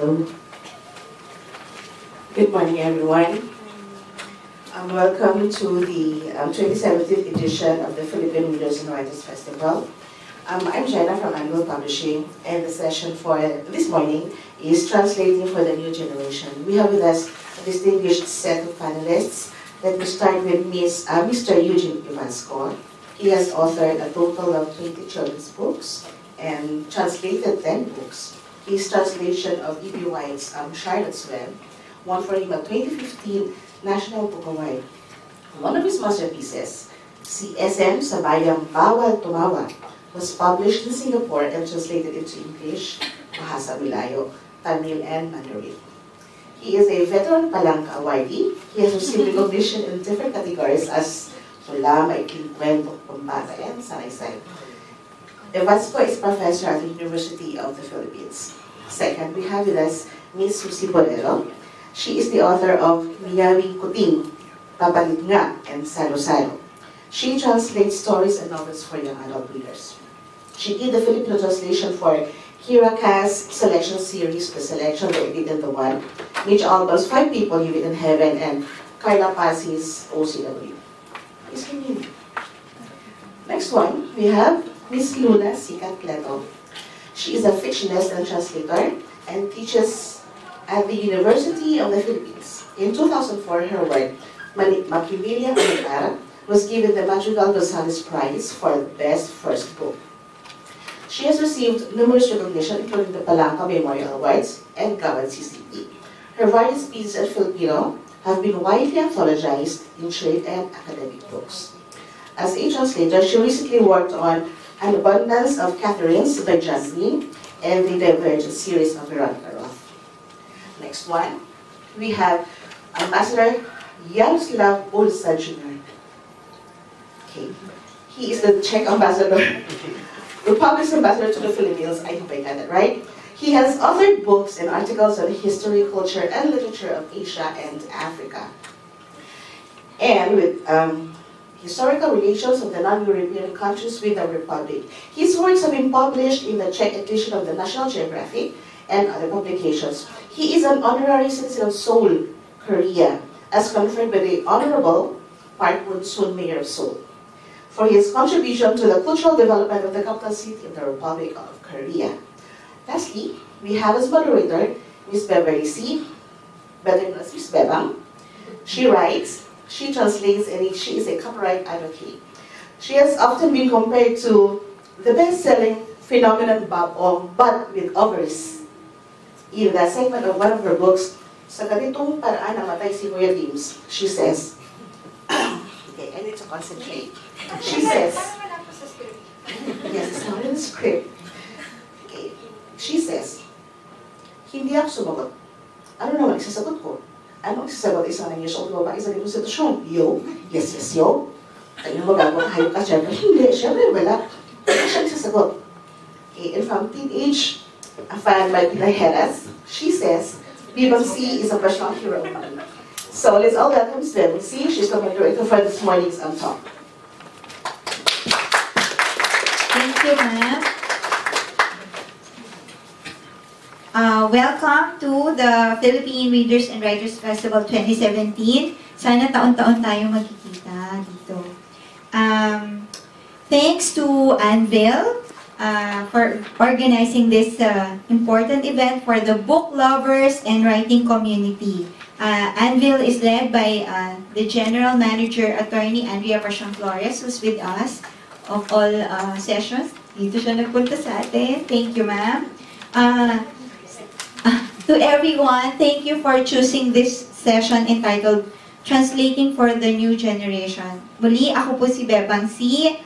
So, good morning, everyone. Welcome to the 2017 edition of the Philippine Readers and Writers Festival. I'm Jenna from Anvil Publishing, and the session for this morning is Translating for the New Generation. We have with us a distinguished set of panelists. Let me start with Mr. Eugene Evasco. He has authored a total of 20 children's books and translated 10 books. His translation of E.B. White's Charlotte's Web won for him a 2015 National Book Award. One of his masterpieces, si SM sa Bayang Bawal Tumawa, was published in Singapore and translated into English, Bahasa Wilayo, Tamil, and Mandarin. He is a veteran Palangka awardee. He has received recognition in different categories as Tula, Maikling Kwento, Pambata, and Saraysay. Evasco is professor at the University of the Philippines. Second, we have with us Ms. Susie Borrero. She is the author of Miyawi Kuting, Papalit Nga, and Salo-Salo. She translates stories and novels for young adult readers. She did the Filipino translation for Hiraka's selection series, The Selection, The Edit, and The One, Mitch Album's 5 People You Meet in Heaven, and Carla Paz's OCW. Please come in. Next one, we have Miss Luna Sicat Cleto. She is a fictionist and translator and teaches at the University of the Philippines. In 2004, her work, Machiavellian Alcantara, was given the Madrigal Gonzalez Prize for the Best First Book. She has received numerous recognition, including the Palangka Memorial Awards and Gawad CCP. Her various pieces in Filipino have been widely anthologized in trade and academic books. As a translator, she recently worked on An Abundance of Catherines by John Green and the Divergent series of Veronica Roth. Next one, we have Ambassdor Jaroslav Olša Jr. Okay. He is the Czech Ambassador, Republic's ambassador to the Philippines. I hope I got it right. He has authored books and articles on history, culture, and literature of Asia and Africa. And with historical relations of the non-European countries with the Republic. His works have been published in the Czech edition of the National Geographic and other publications. He is an honorary citizen of Seoul, Korea, as conferred by the Honorable Park Moon-soon, Mayor of Seoul, for his contribution to the cultural development of the capital city of the Republic of Korea. Lastly, we have as moderator Ms. Beverly Siy, better known as Ms. Bebang. She writes, she translates, and she is a copyright advocate. She has often been compared to the best-selling phenomenon Bob Ong, but with ovaries. In the segment of one of her books, Sa ganitong paraan namatay si Kuya Dims, she says, okay, I need to concentrate. She says, yes, it's not in the script. Okay. She says, hindi ako sumagot. Ano naman isasagot ko? Ano isasagot isang 9 years old babae sa ganitong sitwasyon? Yo, yes, yes, yo. Ayun mo gagawin, hayop ka, syempre. Hindi, syempre, wala. Ano siya isasagot? Okay, and from teenage, a fan by Pinay Heras, she says, Beverly Siy is a personal hero of mine. So let's all welcome Ms. Beverly Siy. She's the moderator for this morning's talk. Thank you, ma'am. Welcome to the Philippine Readers and Writers Festival 2017. Sana taon-taon tayo magkikita dito. Thanks to Anvil for organizing this important event for the book lovers and writing community. Anvil is led by the General Manager, Attorney Andrea Flores, who's with us of all sessions. Dito siya nagpunta sa atin. Thank you, ma'am. To everyone, thank you for choosing this session entitled Translating for the New Generation. Muli, ako po si Beverly Siy,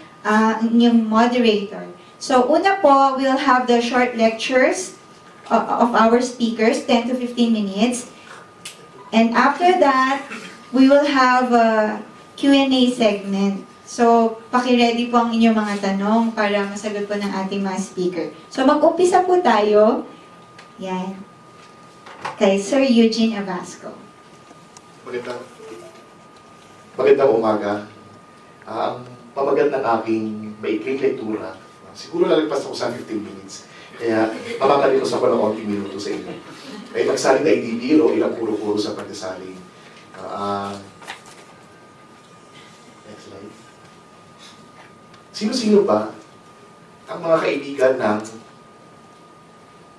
inyong moderator. So, una po, we'll have the short lectures of our speakers, 10 to 15 minutes. And after that, we will have a Q&A segment. So, paki-ready po ang inyong mga tanong para masagot po ng ating mga speaker. So, mag-umpisa po tayo. Yan. Kay Sir Eugene Evasco. Magandang umaga. Ang pamagat ng aking maikling lektura Siguro lalagpas ako sa 15 minutes. Kaya mapapalitos ako ng konting minuto sa inyo. Ay magsaling ay di biro, ilang puro-puro sa pagkasaling. Next slide. Sino-sino ba ang mga kaibigan ng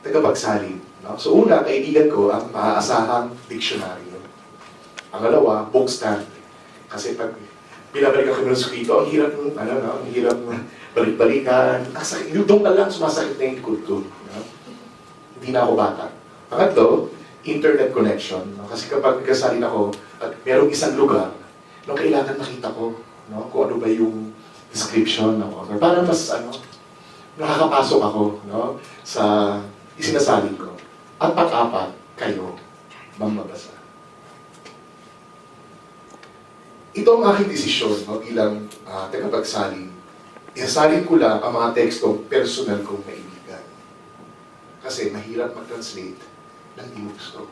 tagapagsalin? No? So una, kaibigan ko ang maaasahang dictionary. Ang dalawa, book stand. Kasi pag pinabalikan ko ng manuskrito, ang hirap ng, ang hirap balik-balikan. Doon ka lang sumasakit na yung likod ko. No? Hindi na ako bata. Pangatlo, internet connection. No? Kasi kapag nagkasalin ako at merong isang lugar, no, kailangan makita ko, no, kung ano ba yung description ng author. Para mas nakakapasok ako, no, sa isinasalin ko. At pang-apat, kayo, mamabasa. Ito ang aking desisyon, no, bilang tagapagsalin. Isasalin ko lang ang mga tekstong personal kong kaibigan. Kasi mahirap mag-translate ng di mo gusto.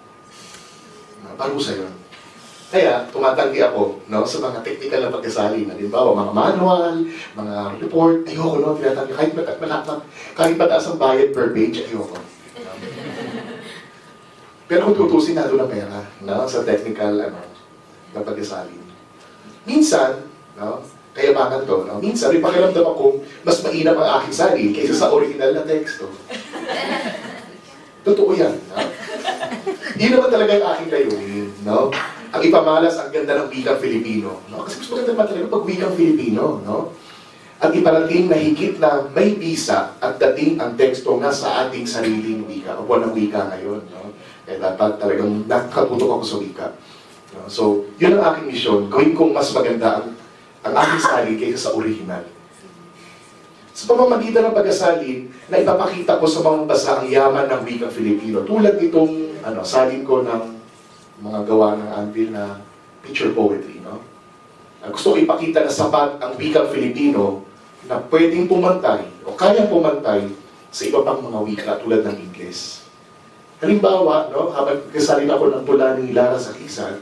Parusa yun. Kaya, tumatanggi ako, no, sa mga technical na pagkasalin. Halimbawa, mga manual, mga report, ayoko, no, tinatanggi. Kahit mataas ang bayad per page, ayoko. Pero kung tutusin na doon ang pera, no, sa technical, na pagkasalin. Minsan, no, kaya bakit to, no? Minsan, may pakiramdam akong mas mainam ang aking salin kaysa sa original na teksto. Totoo yan, no? Hindi naman talaga yung aking layunin, no? Ang ipamalas ang ganda ng wikang Filipino, no? Kasi gusto maganda pa talaga pag wikang Filipino, no? At iparating na higit na may bisa at dating ang teksto nga sa ating sariling wika, o buwan ng wika ngayon, no? Kaya dapat talagang nakatutok ako sa wika. No? So, yun ang aking misyon. Gawin kong mas maganda ang aking salin kaysa sa original. Sa pamamagitan ng pagkasalin, na ipapakita ko sa mga basa ang yaman ng wikang Filipino. Tulad itong salin ko ng mga gawa ng Anvil na picture poetry. No? Gusto ko ipakita na sapat ang wikang Filipino na pwedeng pumantay o kayang pumantay sa iba pang mga wika tulad ng Ingles. Halimbawa, no, habang kasalin ako ng tula ni Lara sa Kisan,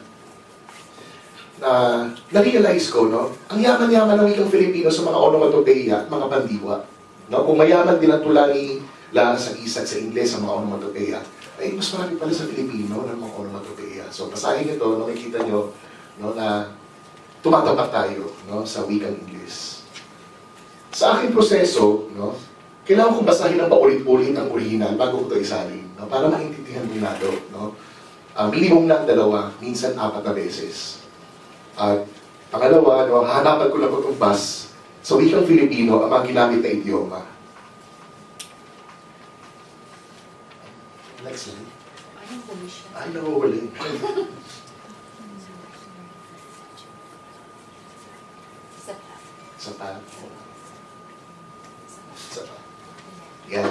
na-realize ko, no, ang yaman-yaman ng wikang Filipino sa mga onomatopeya at mga pandiwa. No? Kung mayaman din ang tula ni Lara sa Kisan sa Ingles sa mga onomatopeya, ay mas marami pala sa Filipino ng mga onomatopeya. So, basahin ito, no, makikita nyo, no, na tumatapat tayo, no, sa wikang Ingles. Sa aking proseso, no, kailangan kong basahin ng paulit-ulit ang original bago ko ito isalin, no, para maintindihan mo na ito. No? Minimum ng 2, minsan 4 na beses. At pangalawa, no, hahanapan ko lang itong bus sa wikang Filipino ang mga ginamit na idioma. Next slide. Ay, nawawali. Sapat. Yan.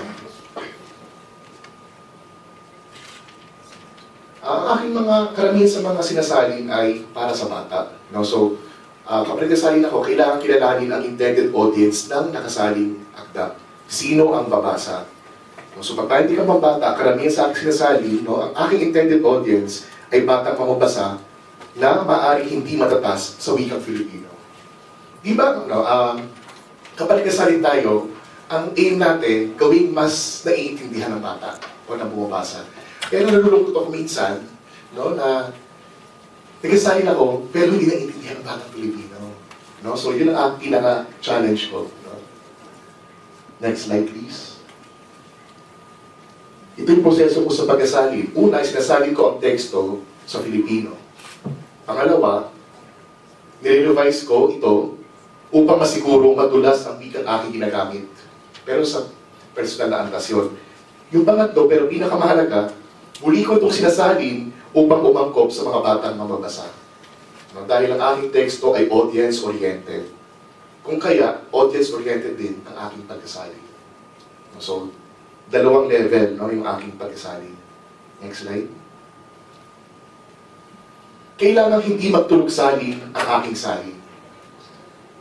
Ang aking mga karamihan sa mga sinasalin ay para sa bata. No? So, kapag nagkasalin ako, kailangan kilalanin ang intended audience ng nakasaling akda. Sino ang babasa? No? So, pag hindi ka mabata, karamihan sa aking sinasalin, no, ang aking intended audience ay batang mamabasa na maaari hindi matatas sa wikang Filipino. Di ba, no, kapag nagkasalin tayo, ang aim natin, gawing mas naiintindihan ng bata o ng bumabasa. Kaya nalulungkot ako minsan, no, na nagkasalin ako, pero hindi naiintindihan ng batang Pilipino. No? So, yun ang pinaka-challenge ko. No? Next slide, please. Ito yung proseso ko sa pagkasalin. Una, sinasalin ko ang teksto sa Filipino. Pangalawa, nire-revise ko ito upang masiguro madulas ang wikang aking ginagamit. Pero sa personal na anotasyon. Yung pangatlo, pero pinakamahalaga, muli ko itong sinasalin upang umangkop sa mga batang mamabasa. No, dahil ang aking teksto ay audience-oriented. Kung kaya, audience-oriented din ang aking pagkasalin. So, 2 level, no, yung aking pagkasalin. Next slide. Kailangan hindi magtulog salin ang aking salin.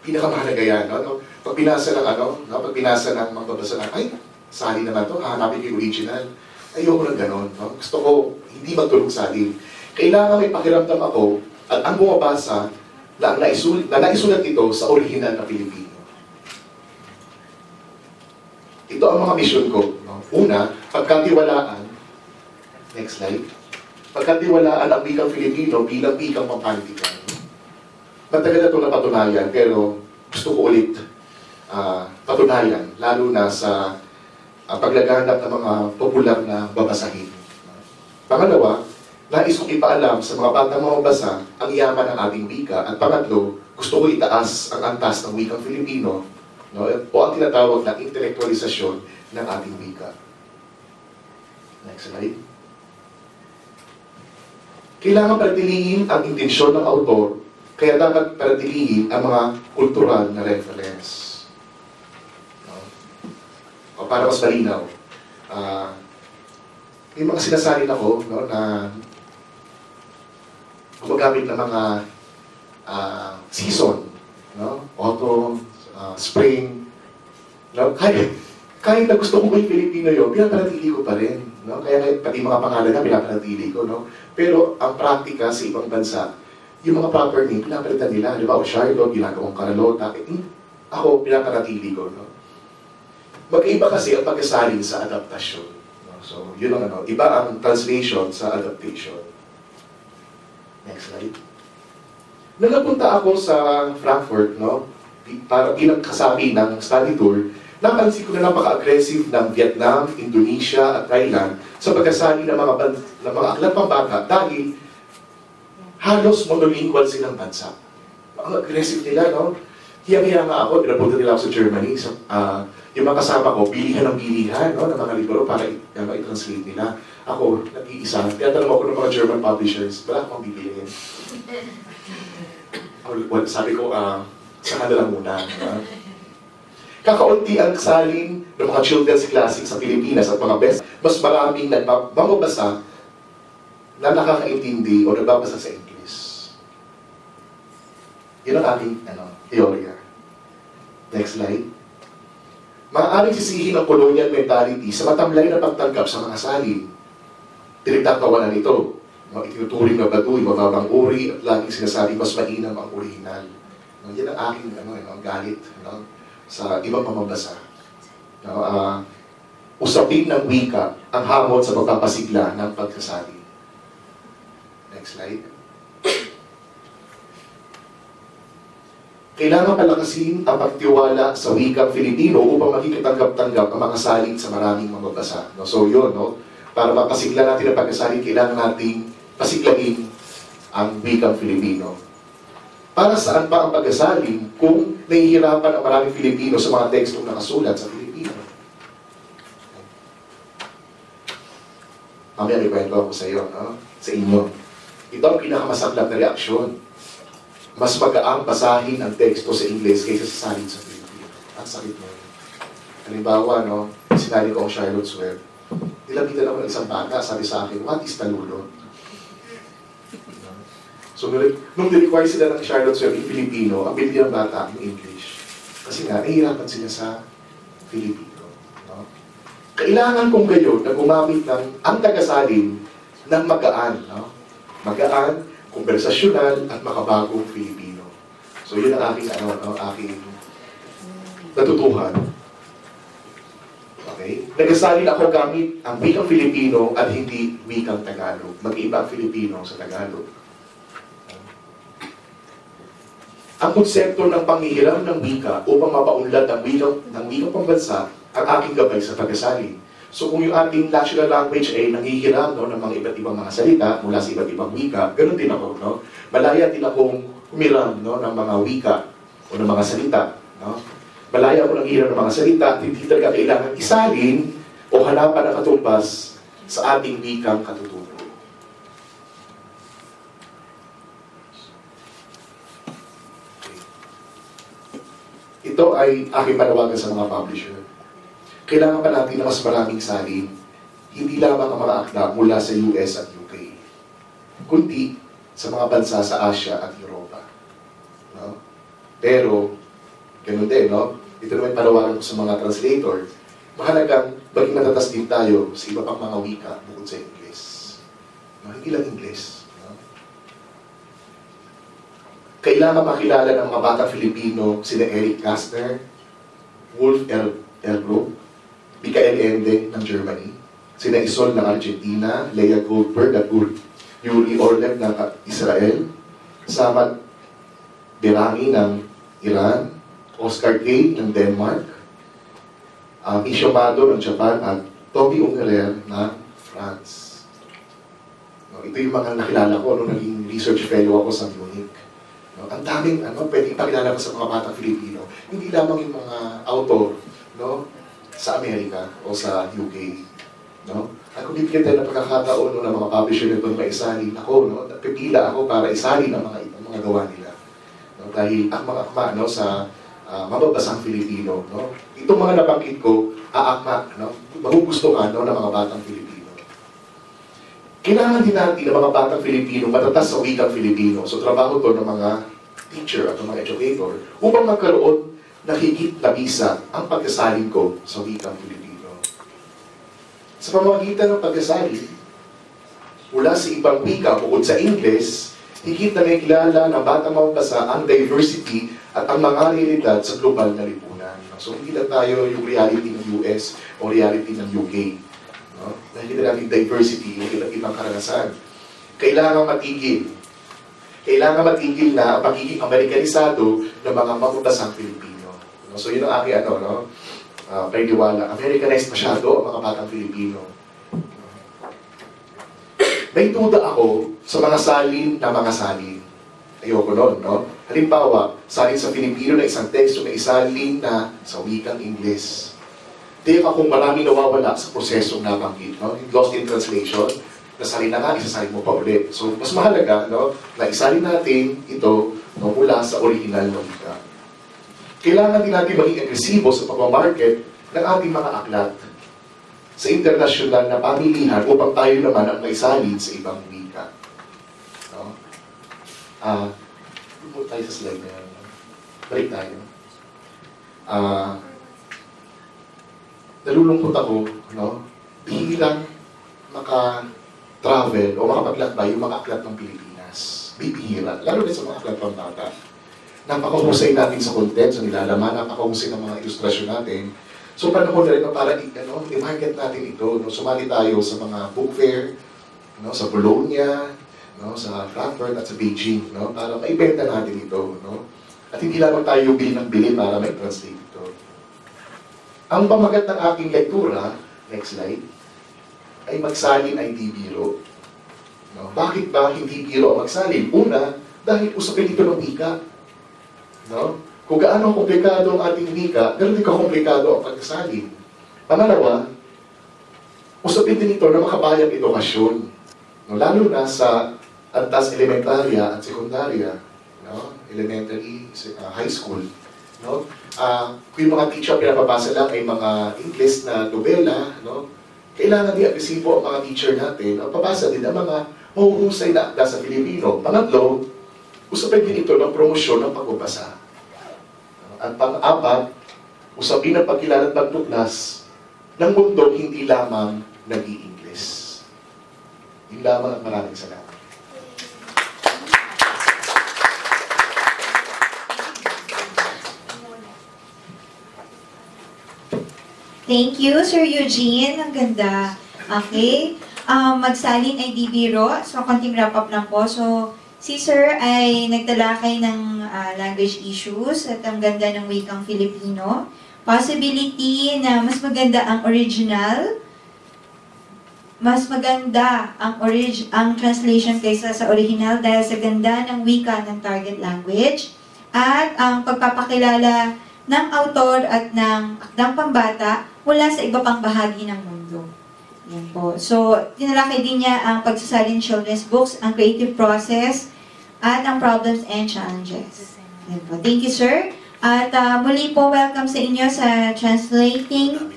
Pinakamahalaga yan, no? Pag binasa ng pag binasa ng magbabasa ng, ay, salin naman to, hahanapin yung original. Ayoko ng ganon, no? Gusto ko hindi magtulog salin. Kailangan may pakiramdam ako at ang bumabasa na, naisulat ito sa original na Pilipino. Ito ang mga mission ko. No? Una, pagkatiwalaan. Next slide. Pagkatiwalaan ang wikang Filipino bilang wikang pampanitikan. Matagal na ito napatunayan, pero gusto ko ulit patunayan, lalo na sa paglaganap ng mga popular na babasahin. Pangalawa, nais kong ipaalam sa mga batang mamabasa ang yaman ng ating wika. At pangatlo, gusto ko itaas ang antas ng wikang Filipino, no? O ang tinatawag na intelektualisasyon ng ating wika. Next slide. Kailangan panatilihin ang intensyon ng autor, kaya dapat panatilihin ang mga kultural na reference. No? O para mas malinaw, may mga sinasalin ako, no, na gumagamit ng mga season, no? Autumn, spring, no? Kahit na gusto ko may Filipino yun, pinapanatili ko pa rin. No? Kaya pati mga pangalan na pinapanatili ko. No? Pero ang praktika sa ibang bansa, yung mga proper name, pinapalitan nila. Di ba? O Charlotte, ginagawang Carlota. Ako, pinapanatili ko. No? Magkaiba kasi ang pagkasalin sa adaptasyon. No? So, yun ang ano. Iba ang translation sa adaptation. Next slide. Nung napunta ako sa Frankfurt, no? Para bilang kasabi ng study tour, napansin ko na napaka-aggressive ng Vietnam, Indonesia at Thailand sa pagkasali ng mga aklat pambata dahil halos monolingual silang bansa. Ang aggressive nila, no? Hiyang-hiya nga ako, pinapunta nila ako sa Germany. Yung mga kasama ko, bilihan ng bilihan, no, ng mga libro para i-translate nila. Ako, nag-iisa. Tinatanong ako ng mga German publishers, wala akong bibilihin. Sabi ko, saka na lang muna. Kakaunti ang salin ng mga children's classics sa Pilipinas at mga best, mas maraming mamabasa na nakakaintindi o nagbabasa sa English. Yun ang ating teorya. Next slide. Maaaring sisihin ang colonial mentality sa matamlay na pagtanggap sa mga salin. Tinagtatawanan ito. Itinuturing na baduy, mababang uri, at laging sinasabi mas mainam ang original. Yan ang aking galit. Sa ibang pamabasa. Usapin ng wika ang hamon sa pagpapasigla ng pagsasabi. Next slide. Kailangan palakasin ang pagtiwala sa wikang Filipino upang makikitanggap-tanggap ang mga salin sa maraming mamabasa. No? So yun, no? Para mapasigla natin ang pagsasalin, kailangan nating pasiglain ang wikang Filipino. Para saan pa ang pagkasalin kung nahihirapan ang maraming Filipino sa mga tekstong nakasulat sa Filipino? Mamaya may kwento ako sa iyo, no? Sa inyo. Ito ang pinakamasaklap na reaksyon. Mas magaang basahin ang teksto sa Ingles kaysa sa salin sa Filipino. Ang sakit mo. Halimbawa, no? Sinali ko ang Charlotte's Web. Nilapitan ako ng isang bata, sabi sa akin, what is talulot? So, nung ni-require sila ng Charlotte's Web in Filipino, ang bilhin ng bata yung English. Kasi nga, nahihirapan sila sa Filipino. No? Kailangan kong gayon na gumamit ng ang tagasalin ng magaan. No? Magaan, konversasyonal, at makabagong Filipino. So, yun ang aking, aking natutuhan. Okay? Nagasalin ako gamit ang wikang Filipino at hindi wikang Tagalog. Mag-iba ang Filipino sa Tagalog. Ang konsepto ng panghihiram ng wika upang mapaunlad ng wikang pambansa ang aking gabay sa pagkasalin. So kung yung ating national language ay nanghihiram, no, ng mga iba't ibang mga salita mula sa iba't ibang wika, ganoon din ako. No? Malaya din akong humiram, no, ng mga wika o ng mga salita. No? Malaya ako nang hihiram ng mga salita at hindi talaga kailangan isalin o hanapan ng katumbas sa ating wikang katutunan. Ito ay aking panawagan sa mga publisher. Kailangan pa natin na mas maraming salin, hindi lamang ang mga akda mula sa US at UK, kundi sa mga bansa sa Asia at Europa. No? Pero, ganun din, no? Ito naman panawagan ko sa mga translator, mahalagang maging matatas din tayo sa iba pang mga wika bukod sa English. No? Hindi lang English. Kailangan makilala ng mga batang Filipino sina Eric Kastner, Wolf Elbrook, Allende ng Germany, sina Isol ng Argentina, Leah Goldberg at Yuri Orlev ng Israel, Samad Berami ng Iran, Oscar Kay ng Denmark, Misho Mado ng Japan at Toby Ungerer ng France. No, ito yung mga nakilala ko nung naging research fellow ako sa Munich. No, ang daming pwede ipakilala ko sa mga batang Filipino. Hindi lamang yung mga author, no, sa Amerika o sa UK. No? At kung bibigyan tayo ng pagkakataon ng mga publisher na itong maisalin ako, no, pipila ako para isalin ang mga gawa nila. No, dahil akma-akma, no, sa mababasang Filipino. No? Itong mga nabanggit ko, aakma, no, magugustuhan, no, ng mga batang Filipino. Kailangan din natin ng mga batang Filipino matatas sa wikang Filipino. So trabaho to ng mga teacher at ng mga educator upang magkaroon ng higit na bisa ang pagkasalin ko sa wikang Filipino. Sa pamamagitan ng pagkasalin, mula sa ibang wika bukod sa Ingles, higit na may kilala ng batang mababasa ang diversity at ang mga realidad sa global na lipunan. So hindi lang tayo yung reality ng US o reality ng UK. No? Nakikita natin diversity, yung iba't ibang karanasan. Kailangan matigil. Kailangan matigil na ang pagiging Amerikanisado ng mga mababasang Pilipino. No? So yun ang aking paniniwala. Americanized masyado ang mga batang Pilipino. May duda ako sa mga salin na mga salin. Ayoko nun, no? Halimbawa, salin sa Filipino na isang teksto na isalin na sa wikang Ingles. Tiyak akong maraming nawawala sa prosesong nabanggit, no? Lost in translation, nasalin na nga, isasalin mo pa ulit. So, mas mahalaga, no, na isalin natin ito, no, mula sa original na wika. Kailangan din natin maging agresibo sa pagmamarket ng ating mga aklat sa internasyonal na pamilihan upang tayo naman ang maisalin sa ibang wika. No? Lumot tayo sa slide na yan. Balik tayo. Nalulungkot ako, no? Bilang maka-travel o makapaglakbay yung mga aklat ng Pilipinas. Bibihira. Lalo din sa mga aklat ng bata. Napakahusay natin sa content, sa nilalaman, napakahusay ng mga ilustrasyon natin. So, panahon na rin para i-market natin ito. No? Sumali tayo sa mga book fair, no? Sa Bologna, no? Sa Frankfurt at sa Beijing, no? Para maibenta natin ito. No? At hindi lamang tayo bili ng bili para ma-translate ito. Ang pamagat ng aking lektura, next slide, ay magsalin ay di biro. No? Bakit ba hindi biro ang magsalin? Una, dahil usapin ito ng wika. No? Kung gaano komplikado ang ating wika, gano'n din kakomplikado ang pagkasalin. Pangalawa, usapin din ito na makabayang edukasyon. No? Lalo na sa antas elementarya at sekundarya, no? Elementary, high school. No? Kung yung mga teacher pinapabasa lang ay mga English na nobela, no? Kailangan din agresibo ang mga teacher natin ang pabasa din ang mga mahuhusay na akda sa Filipino. Pangatlo, usapin din ito ng promosyon ng pagbabasa. At pang-apat, usapin ang pagkilala at pagtuklas ng mundo hindi lamang nag-i-English. Yun lamang ang maraming salamat. Thank you, Sir Eugene. Ang ganda. Okay. Magsalin ay di biro. So, konting wrap up lang po. So, si Sir ay nagtalakay ng language issues at ang ganda ng wikang Filipino. Possibility na mas maganda ang original, mas maganda ang translation kaysa sa original dahil sa ganda ng wika ng target language at ang pagpapakilala ng autor at ng akdang pambata mula sa iba pang bahagi ng mundo. Yan po. So, tinalakay din niya ang pagsasalin children's books, ang creative process, at ang problems and challenges. Yan po. Thank you, sir. At muli po, welcome sa inyo sa translating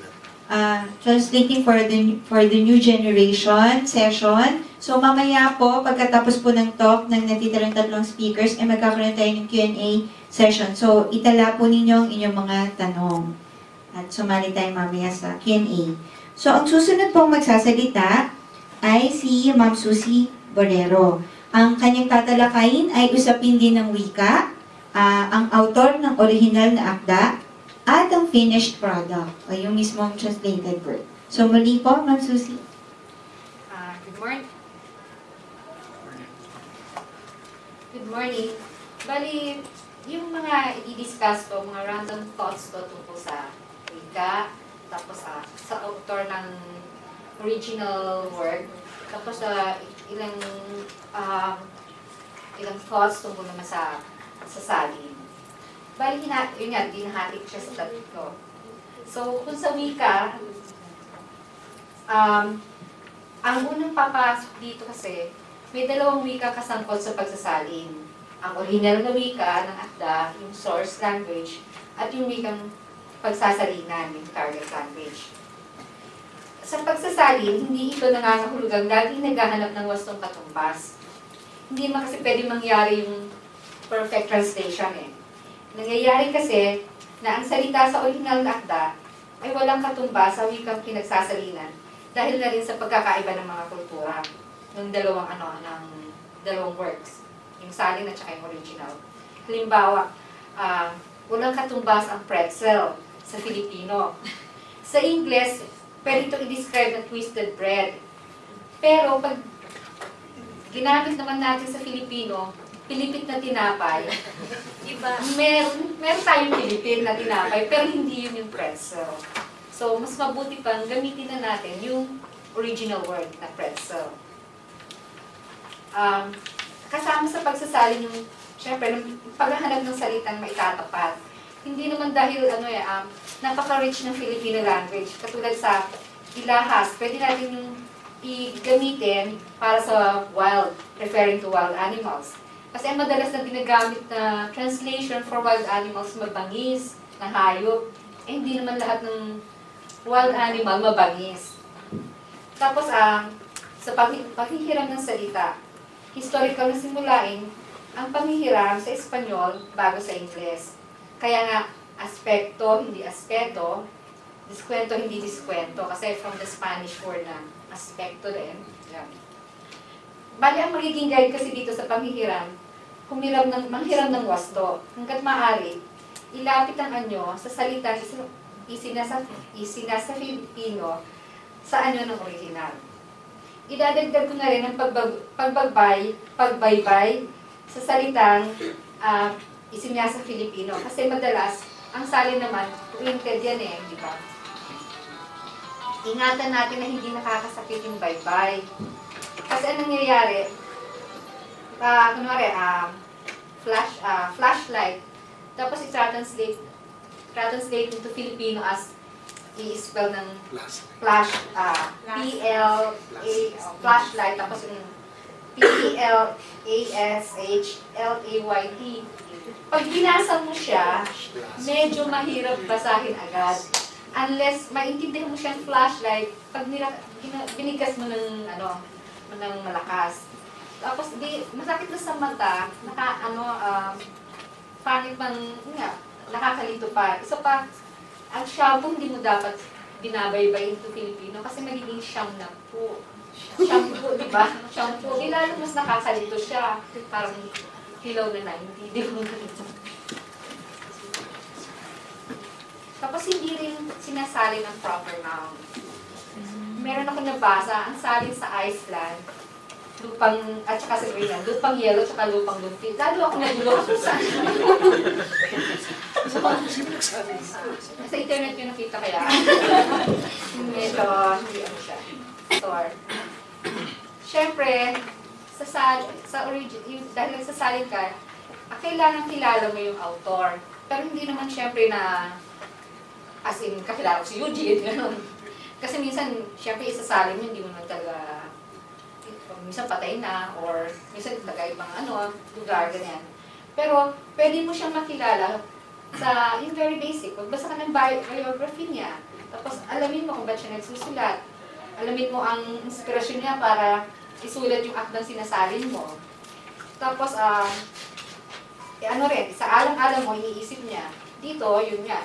for the new generation session. So, mamaya po, pagkatapos po ng talk ng natitirang tatlong speakers, ay magkakaroon tayo ng Q&A session. So, itala po ninyo ang inyong mga tanong. At sumali tayo mamaya sa Q&A. So, ang susunod pong magsasalita ay si Ma'am Susie Borrero. Ang kanyang tatalakayin ay usapin din ng wika, ang author ng original na akda, at ang finished product, o yung mismong translated work. So muli po, Ma'am Susie. Good morning. Good morning. Bali, yung mga i-discuss ko, mga random thoughts ko tungkol sa wika, tapos sa author ng original work, tapos ilang thoughts tungkol naman sa salin. Bali, yun nga, dinahati ko siya sa tatlo. So, kung sa wika, ang unang papasok dito kasi, may dalawang wika kasangkot sa pagsasalin. Ang original na wika ng akda, yung source language, at yung wikang pagsasalinan, yung target language. Sa pagsasalin, hindi ito nangangahulugang laging naghahanap ng wastong katumbas. Hindi naman kasi pwede mangyari yung perfect translation eh. Nangyayari kasi na ang salita sa original na akda ay walang katumbas sa wikang pinagsasalinan dahil na rin sa pagkakaiba ng mga kultura ng dalawang works, yung salin at saka yung original. Halimbawa, walang katumbas ang pretzel sa Filipino. Sa Ingles, pwede ito i-describe na twisted bread. Pero pag ginamit naman natin sa Filipino, Pilipit na tinapay, iba, meron tayong Pilipin na tinapay, pero hindi yun yung pretzel. So, mas mabuti pang gamitin na natin yung original word na pretzel. Kasama sa pagsasalin yung, syempre, paghahanap ng salitang maitatapat. Hindi naman dahil, napaka-rich ng Filipino language. Katulad sa ilahas, pwede natin yung i-gamitin para sa wild, referring to wild animals. Kasi ang madalas na ginagamit na translation for wild animals, mabangis, na hayop. Eh, hindi naman lahat ng wild animal mabangis. Tapos, sa paghihiram ng salita, historical na simulain ang panghihiram sa Espanyol bago sa Ingles. Kaya nga, aspekto, hindi aspeto, diskwento, hindi diskwento, kasi from the Spanish word na aspekto din. Yan. Bali, ang magiging guide kasi dito sa panghihiram, manghiram ng wasto. Hanggat maaari, ilapit ang anyo sa salitang isinasa Filipino sa anyo ng original. Idadagdag ko na rin ang pagbaybay sa salitang isinasa Filipino. Kasi madalas, ang salin naman, printed yan eh, di ba? Ingatan natin na hindi nakakasakit yung baybay. Kasi anong nangyayari, kunwari, flashlight, tapos i-translate into Filipino as i-spell ng flashlight, tapos yung P-E-L-A-S-H-L-A-Y-T. Pag binasa mo siya, medyo mahirap basahin agad. Unless maintindihan mo siyang flashlight, pag binigas mo ng malakas. Tapos masakit na sa mata, pangit pang nakakalito pa. Isa pa, ang shampoo hindi mo dapat binabaybay into Filipino kasi magiging shampoo. Shampoo, di ba? Shampoo. Lalo mas nakakalito siya. Parang hilaw na 90, di ba? Tapos hindi rin sinasali ng proper noun. Meron ako nabasa, ang salin sa Iceland, lupang, at saka sa Greenland, lupang yellow, at saka lupang lumpit. Lalo ako nagulong sa internet yung nakita kaya. Medyo, hindi ano siya. Siyempre, dahil nagsasalin ka, kailangan kilala mo yung author. Pero hindi naman siyempre na, as in, kakilala ko si Eugene, gano'n. Kasi minsan, siyempre, isasalin mo, hindi mo naman talaga, minsan patay na, or minsan taga-ibang lugar, ganyan. Pero, pwede mo siyang makilala sa, yung very basic, magbasa ka ng biography niya, tapos alamin mo kung ba't siya nagsusulat, alamin mo ang inspirasyon niya para isulat yung akdang sinasalin mo. Tapos, sa alang-alang mo, iniisip niya, dito, yun nga,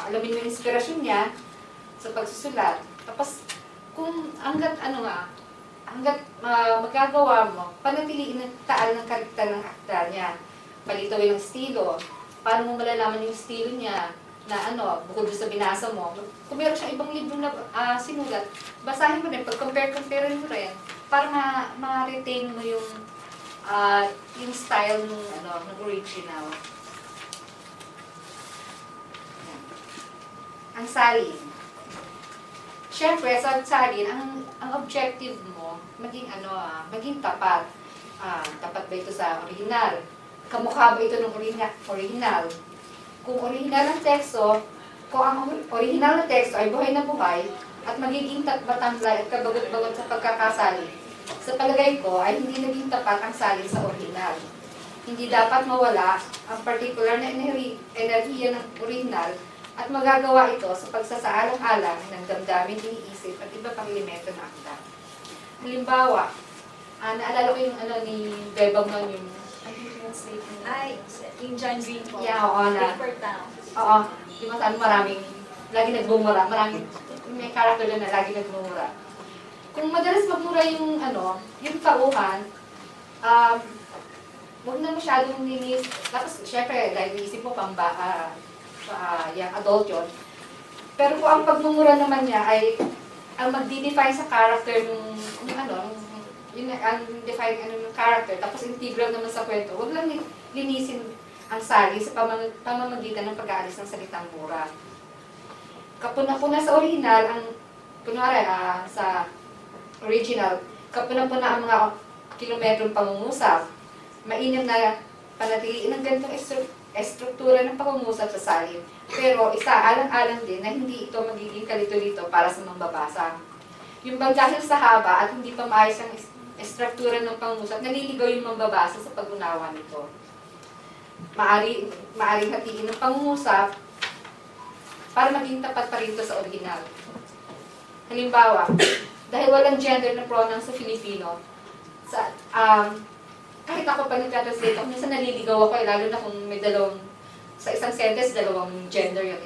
alamin mo yung inspirasyon niya sa pagsusulat. Tapos, kung hanggat magagawa mo, panatiliin ang taal ng karakter ng akta niya. Palitawin ang estilo. Paano mo malalaman yung estilo niya? na ano, bukod doon sa binasa mo, kung meron siyang ibang libro na sinulat, basahin mo rin, pag-compare mo rin, para ma-retain mo yung style ng original. Ang salin. Siyempre, sa salin, ang objective mo, maging tapat. Tapat ba ito sa original? Kamukha ba ito ng original? Kung original ang teksto, kung ang original na teksto ay buhay na buhay, at magiging matamlay at kabagot-bagot sa pagkakasali, sa palagay ko ay hindi naging tapat ang salin sa original. Hindi dapat mawala ang particular na enerhiya ng original at magagawa ito sa pagsasaalang-alang ng damdamin, iniisip at iba pang elemento ng akda. Halimbawa, naalala ko yung ni Bebang noon yung yung John Green po. Yeah, oo na. Paper Town. Oo. Yung maraming, lagi nagbumura. May character na lagi nagbumura. Kung madalas magmura yung tauhan, huwag na masyadong ninis. Tapos, syempre, dahil iisip mo yung adult yun. Pero kung ang pagmumura naman niya ay ang magdi-define sa character ang define ng character, tapos integral naman sa kwento, huwag lang linisin ang sali sa pamamagitan ng pag-aalis ng salitang mura. Kapuna-puna sa original, sa original, kapuna-puna ang mga kilometrong pangungusap, mainam na panatiliin ang ganitong estruktura ng pangungusap sa salin. Pero isaalang-alang din na hindi ito magiging kalito-lito para sa mambabasa. Yung dahil sa haba at hindi pa maayos ang estruktura ng pangungusap, naliligaw yung mambabasa sa pag-unawa nito. Maaring hatiin ng pangungusap para maging tapat pa rin ito sa original. Halimbawa, dahil walang gender na pronoun sa Filipino, kahit ako pa nagtatranslate ako, minsan naliligaw ako, lalo na kung may sa isang sentence, dalawang gender yun.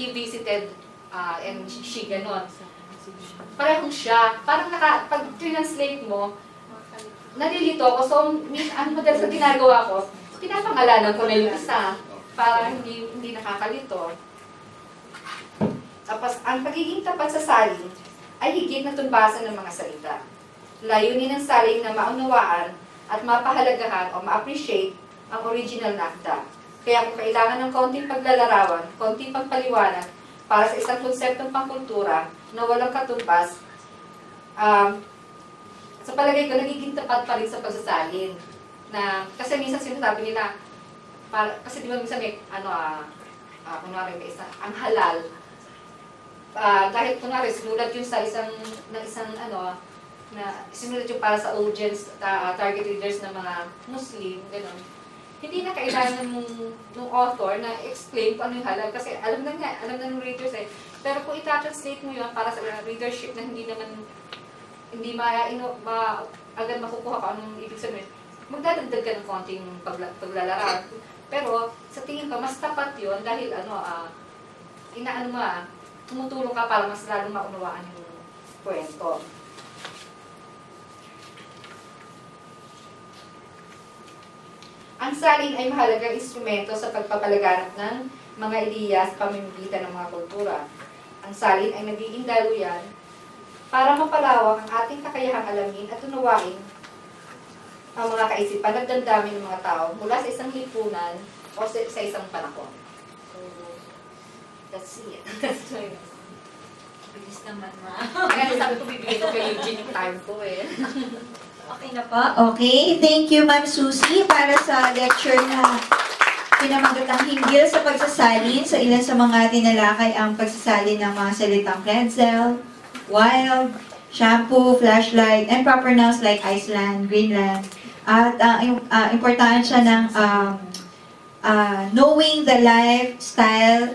He visited and she, ganon. Parehong siya. Parang pag translate mo, nalilito ako. So, ang madalas na ginagawa ko, pinapangalanan ko na yung isa para hindi nakakalito. Tapos, ang pagiging tapat sa salin ay higit na tunbasan ng mga salita. Layunin ng salin na maunawaan at mapahalagahan o ma-appreciate ang original na akda. Kaya kung kailangan ng konting paglalarawan, konting pagpaliwanag para sa isang konseptong pangkultura na walang katumbas, sa palagay ko, nagiging tapat pa rin sa pagsasalin. Kasi minsan sinasabi nila, kasi di ba minsan may, kunwari may ang halal, dahil kunwari sinulat yun sa sinulat yung para sa audience, target readers ng mga Muslim, gano'n. Hindi na kailangan ng author na explain kung ano yung halal, kasi alam na ng readers eh. Pero kung itatranslate mo yun para sa readership na hindi agad makukuha kung anong ibig sabihin, magdadagdag ka ng konting paglalarawan. Pero sa tingin ko, mas tapat yun dahil tumutulong ka para mas lalong maunawaan yung kwento. Ang salin ay mahalagang instrumento sa pagpapalaganap ng mga ideya sa pamamagitan ng mga kultura. Ang salin ay nagiging daluyan para mapalawak ang ating kakayahang alamin at unawain ang mga kaisipan at damdamin ng mga tao mula sa isang lipunan o sa isang panahon. So, that's it. Bilis naman, Kaya sabi ko, bibigyan ko kay Eugene yung time ko eh. Okay na po. Okay. Thank you, Ma'am Susie, para sa lecture na pinamagatang hinggil sa pagsasalin. So, ilan sa mga tinalakay ang pagsasalin ng mga salitang pretzel, wild, shampoo, flashlight, and proper nouns like Iceland, Greenland. At importansya ng knowing the lifestyle,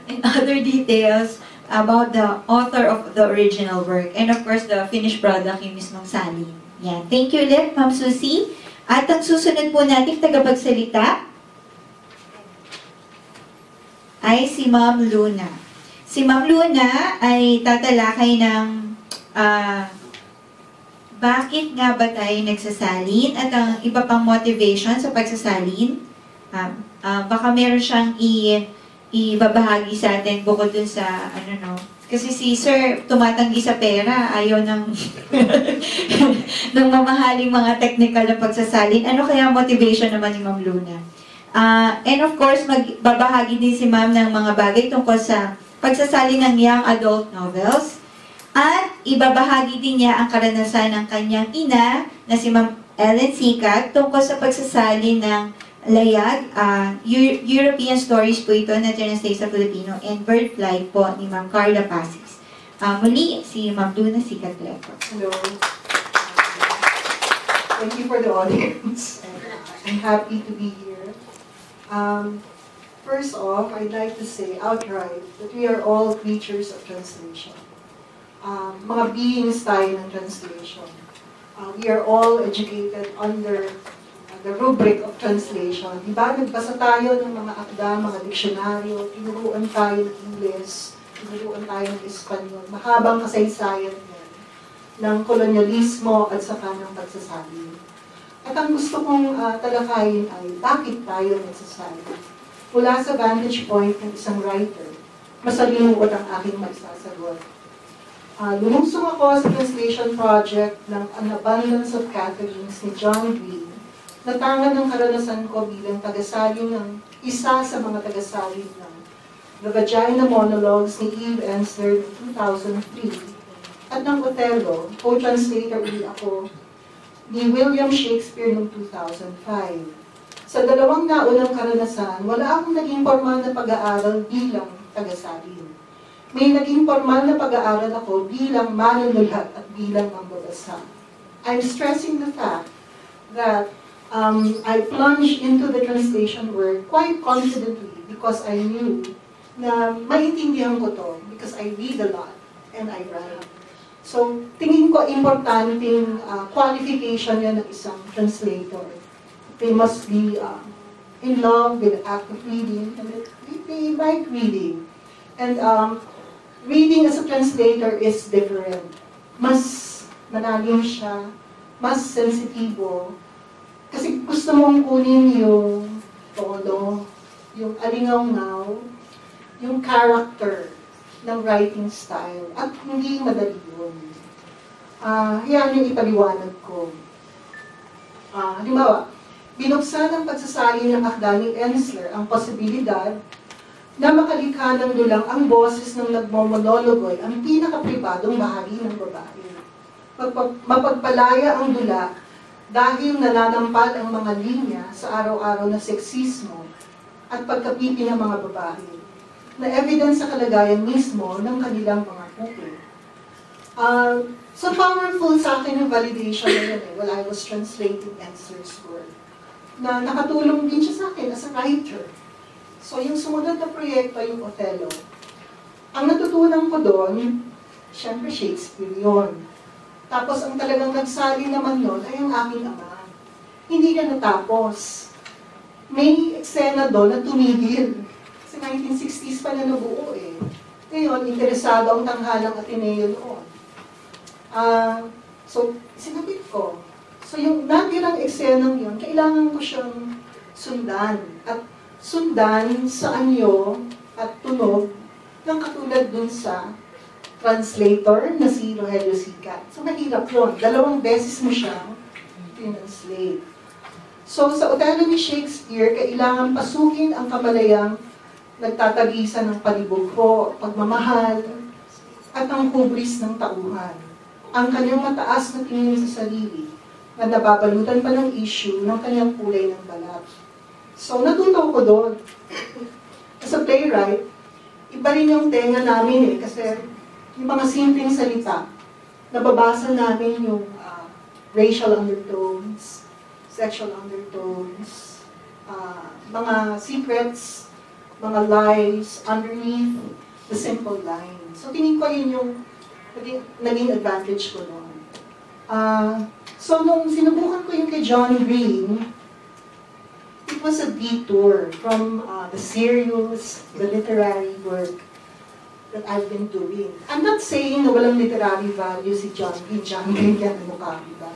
and other details about the author of the original work. And of course, the finished product, yung mismong salin. Yan. Thank you ulit, Ma'am Susie. At ang susunod po nating tagapagsalita ay si Ma'am Luna. Si Ma'am Luna ay tatalakay ng bakit nga ba tayo nagsasalin at ang iba pang motivation sa pagsasalin? Baka meron siyang ibabahagi sa atin bukod dun sa, kasi si Sir tumatanggi sa pera, ayaw ng ng mamahaling mga technical na pagsasalin. Ano kaya motivation naman ni Ma'am Luna? And of course, magbabahagi din si Ma'am ng mga bagay tungkol sa pagsasalin ng young adult novels. At ibabahagi din niya ang karanasan ng kanyang ina na si Ma'am Ellen Sicat tungkol sa pagsasalin ng layag, European stories po ito na translate sa Filipino, and Birdfly po ni Ma'am Carla Pasis. Muli, si Ma'am Luna Sicat Cleto. Hello. Thank you for the audience. I'm happy to be here. First off, I'd like to say outright that we are all creatures of translation. Mga beings tayo ng translation. We are all educated under the rubric of translation. Diba, nagbasa tayo ng mga akda, mga diksyonaryo, tinuruan tayo ng Ingles, tinuruan tayo ng Espanyol. Mahabang kasaysayan yan ng kolonyalismo at saka ng pagsasabi. At ang gusto kong talakayin ay bakit tayo nagsasabi. Mula sa vantage point ng isang writer, masalimuot ang aking magsasagot. Lumusong ako sa translation project ng An Abundance of Catherines ni John Green. Natangan ng karanasan ko bilang tagasalin ng isa sa mga tagasalin ng The Vagina Monologues ni Evasco noong 2003 at ng Othello, co-translator ulit ako, ni William Shakespeare noong 2005. Sa dalawang naunang karanasan, wala akong naging formal na pag-aaral bilang tagasalin. May naging formal na pag-aaral ako bilang manunulat at bilang mambabasa. I'm stressing the fact that I plunged into the translation work quite confidently because I knew na maintindihan ko to because I read a lot and I write. So, tingin ko importanteng qualification yan ng isang translator. They must be in love with the act of reading and they like reading. And reading as a translator is different. Mas malalim siya, mas sensitibo. Kasi gusto mong kunin yung tono, yung alingaw-ngaw, yung character ng writing style. At hindi madali yun. Yan yung ipaliwanag ko. Halimbawa, binuksan ng pagsasali ng akda ni Ensler ang posibilidad na makalikha ng dulang ang boses ng nagmomonologo ay ang pinakapribadong bahagi ng babae. Mapagpalaya ang dula dahil nananampal ang mga linya sa araw-araw na seksismo at pagkapipi ng mga babae, na evidence sa kalagayan mismo ng kanilang mga pupo. So powerful sa akin yung validation na yun while I was translating Ensler's work. Na nakatulong din siya sa akin as a writer. So yung sumunod na proyekto, yung Othello, ang natutunan ko doon, syempre Shakespeare yun. Tapos ang talagang nagsali naman nun ay ang aking ama. Hindi niya natapos. May eksena doon na tumigil. Kasi 1960s pa na nabuo eh. Ngayon, interesado ang tanghalang Ateneo noon. So, sinabit ko. So yung natirang eksenang yun, kailangan ko siyang sundan. At sundan sa anyo at tunog ng katulad dun sa translator na si Rogelio Sicat. So, mahirap yun. 2 beses mo siyang translate. So, sa Othello ni Shakespeare, kailangan pasukin ang kamalayang nagtatagisan ng palibugho, pagmamahal, at ang hubris ng tauhan. Ang kanyang mataas na tingin sa sarili, na nababalutan pa ng issue ng kanyang kulay ng balat. So, natuto ko doon. As a playwright, iba rin yung tenga namin eh, kasi yung mga simpleng salita, nababasa namin yung racial undertones, sexual undertones, mga secrets, mga lies underneath the simple line. So, tingin ko yun yung naging advantage ko noon. So, nung sinubukan ko yung kay John Green, it was a detour from the serious, the literary work that I've been doing. I'm not saying na walang literary value si John Green yan ang mukha, diba?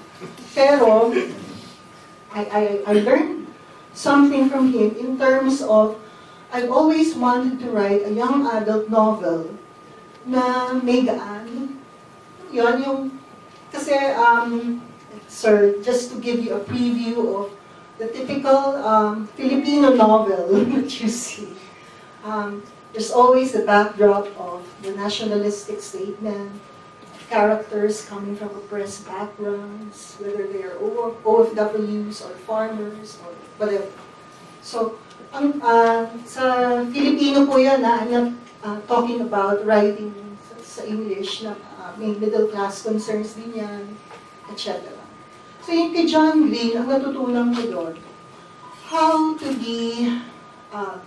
Pero, I learned something from him in terms of, I've always wanted to write a young adult novel na may gaan. Yun, yung, kasi, sir, just to give you a preview of the typical Filipino novel that you see. There's always the backdrop of the nationalistic statement, characters coming from oppressed backgrounds, whether they are OFWs or farmers or whatever. So, sa Filipino po yan, I'm not talking about writing sa English na may middle class concerns din yan, etc. So yung kay John Green, ang natutunan ko doon, how to be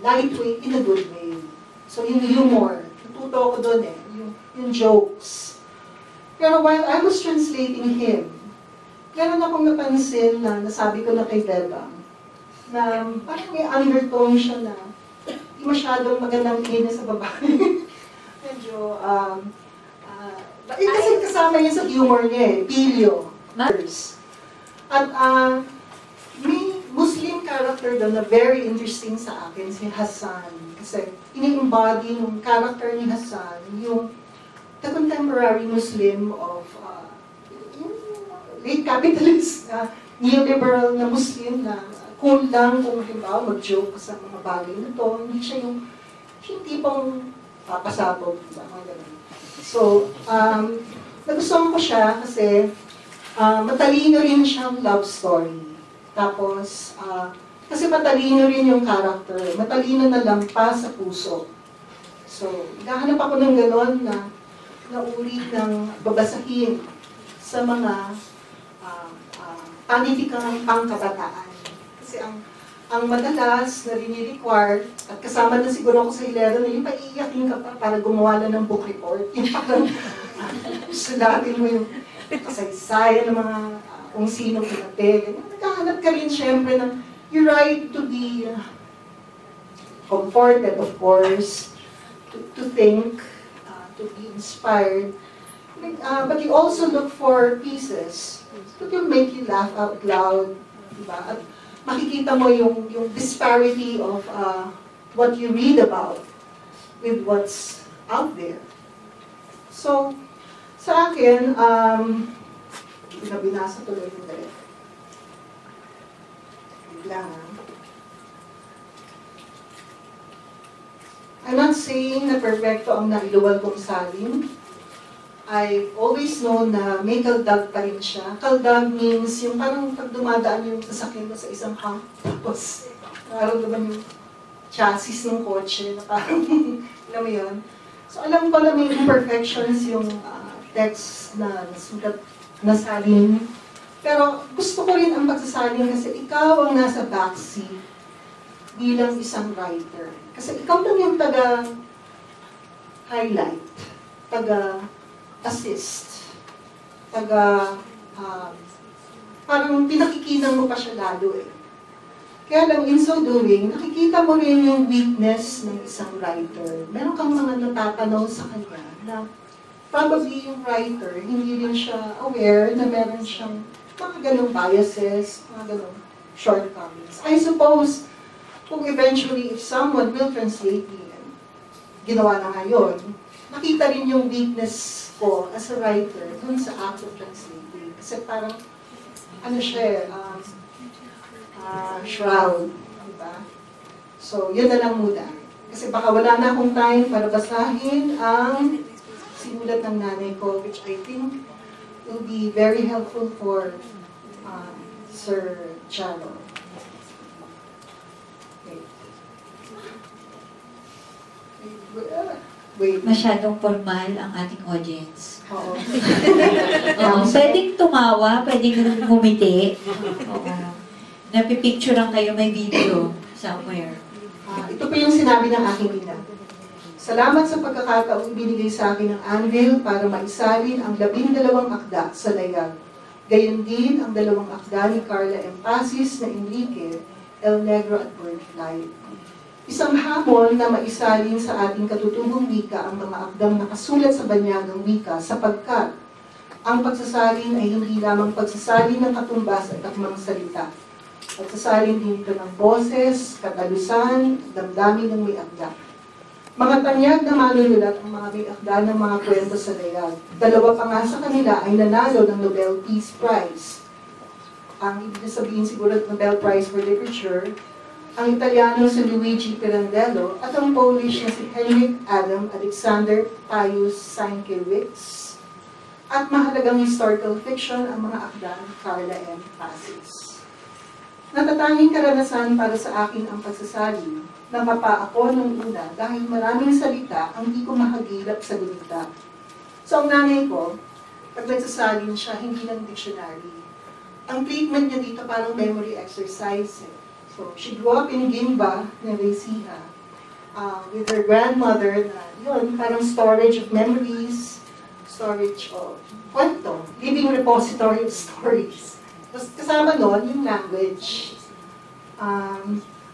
lightweight in a good way. So yung humor, natuto ko doon yung jokes. Pero while I was translating him, meron akong napansin na nasabi ko na kay Bebang, na parang may undertone siya na hindi masyadong magandang ina sa babae. Medyo, kasi kasama yun sa humor niya pilyo. At may Muslim character doon na very interesting sa akin, si Hassan. Kasi ini-embody ng character ni Hassan, yung the contemporary Muslim of late capitalist, neoliberal na Muslim na cool lang kung halimbawa mag-joke sa mga bagay na to. Hindi siya yung tipong papasabog. So, nagustuhan ko siya kasi matalino rin siyang love story. Tapos, kasi matalino rin yung character. Matalino na lampas sa puso. So, naghahanap ako ng gano'n na uri ng babasahin sa mga panitikang pangkabataan. Kasi ang madalas na rini-require, at kasama na siguro ako sa hilera na yung paiiyakin ka pa para gumawa na ng book report. Yung parang sulatin mo yung kasaysayan ng mga kung sino pinatay. Naghahanap ka rin syempre ng you're right to be comforted, of course, to think, to be inspired. But you also look for pieces that will make you laugh out loud. Diba? At makikita mo yung disparity of what you read about with what's out there. So, sa akin, binasa tuloy yung dali. Bigla nga. I'm not saying na perfecto ang nailuwal kong salin. I've always known na may kaldag pa rin siya. Kaldag means yung parang pag dumadaan yung sasakyan mo sa isang hump, tapos nararamdaman yung chassis ng kotse na parang, alam mo yun? So alam ko na may imperfections yung text na nasulat na salin. Pero gusto ko rin ang pagsasalin kasi ikaw ang nasa backseat bilang isang writer. Kasi ikaw lang yung taga-highlight, taga-assist, parang pinakikinang mo pa siya lalo eh. Kaya lang, in so doing, nakikita mo rin yung weakness ng isang writer. Meron kang mga natatanaw sa kanya na probably yung writer, hindi rin siya aware na meron siyang mga ganong biases, mga ganong shortcomings. I suppose, kung eventually, if someone will translate me, ginawa na ngayon, nakita rin yung weakness ko as a writer dun sa act of translating. Kasi parang, ano siya, shroud, diba? So, yun na lang muna. Kasi baka wala na akong time para basahin ang sinulat ng nanay ko, which I think will be very helpful for Sir Charo. Wait. Masyadong formal ang ating audience. Oo. Oo. Pwedeng tumawa, pwedeng ngumiti. Oo. Napipicture lang kayo, may video somewhere. Ito po yung sinabi ng aking ina. Salamat sa pagkakataong ibinigay sa akin ng Anvil para maisalin ang 12 akda sa layag. Gayon din ang 2 akda ni Carla M. Pasis na Enrique, El Negro at Birdfly. Isang hamon na maisalin sa ating katutubong wika ang mga akdang nakasulat sa banyagang wika sapagkat ang pagsasalin ay hindi lamang pagsasalin ng katumbas at akmang salita. Pagsasalin din ito ng boses, katalusan, damdamin ng may akda. Mga tanyag na manunulat ang mga may akda ng mga kwento sa dayag. Dalawa pa nga sa kanila ay nanalo ng Nobel Peace Prize. Ang ibig sabihin siguro Nobel Prize for Literature, ang Italiano si Luigi Pirandello at ang Polish na si Henryk Adam Alexander Pius Sienkiewicz. At mahalagang historical fiction ang mga akda ni Carla M. Pasis. Natatanging karanasan para sa akin ang pagsasalin. Namapa ako nung una dahil maraming salita ang di ko mahagilap sa gunita. So ang nanay ko, pag nagsasalin siya, hindi ng dictionary. Ang treatment niya dito parang memory exercise. So she grew up in Gimba, Beverly Siy, with her grandmother na yun, parang storage of memories, storage of kwento, living repository of stories. Tapos kasama nun yung language.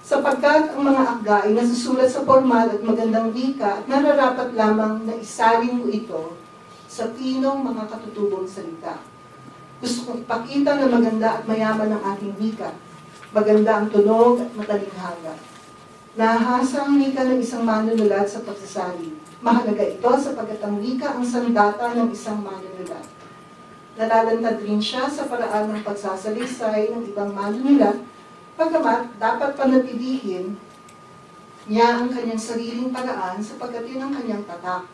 Sapagkat ang mga akda ay nasusulat sa formal at magandang wika at nararapat lamang na isalin mo ito sa pinong mga katutubong salita. Gusto kong ipakita na maganda at mayaman ang ating wika. Maganda ang tunog at matalinhaga. Nahasa ang wika ng isang manunulat sa pagsasalin. Mahalaga ito sapagkat ang wika ang sandata ng isang manunulat. Nalalantad rin siya sa paraan ng pagsasaliksay ng ibang manunulat, pagkamat dapat panatilihin niya ang kanyang sariling paraan sapagkat yun ang kanyang tatak.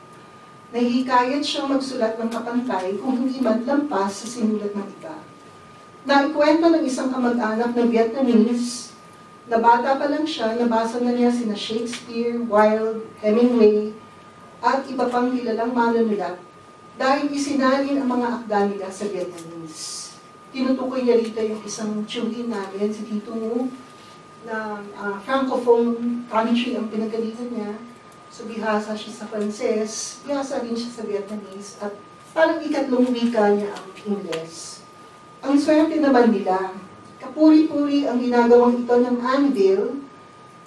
Nahihikayat siyang magsulat ng kapantay kung hindi man lampas sa sinulat ng iba. Naikwento ng isang kamag-anak na Vietnamese, na bata pa lang siya, nabasa na niya sina Shakespeare, Wilde, Hemingway, at iba pang kilalang manunulat dahil isinalin ang mga akda nila sa Vietnamese. Tinutukoy niya rito yung isang tiyugin namin, si Tito Mu, na francophone country ang pinagalingan niya. So bihasa siya sa Pranses, bihasa rin siya sa Vietnamese, at parang ikatlong wika niya ang Ingles. Ang swerte naman nila, kapuri-puri ang ginagawang ito ng Anvil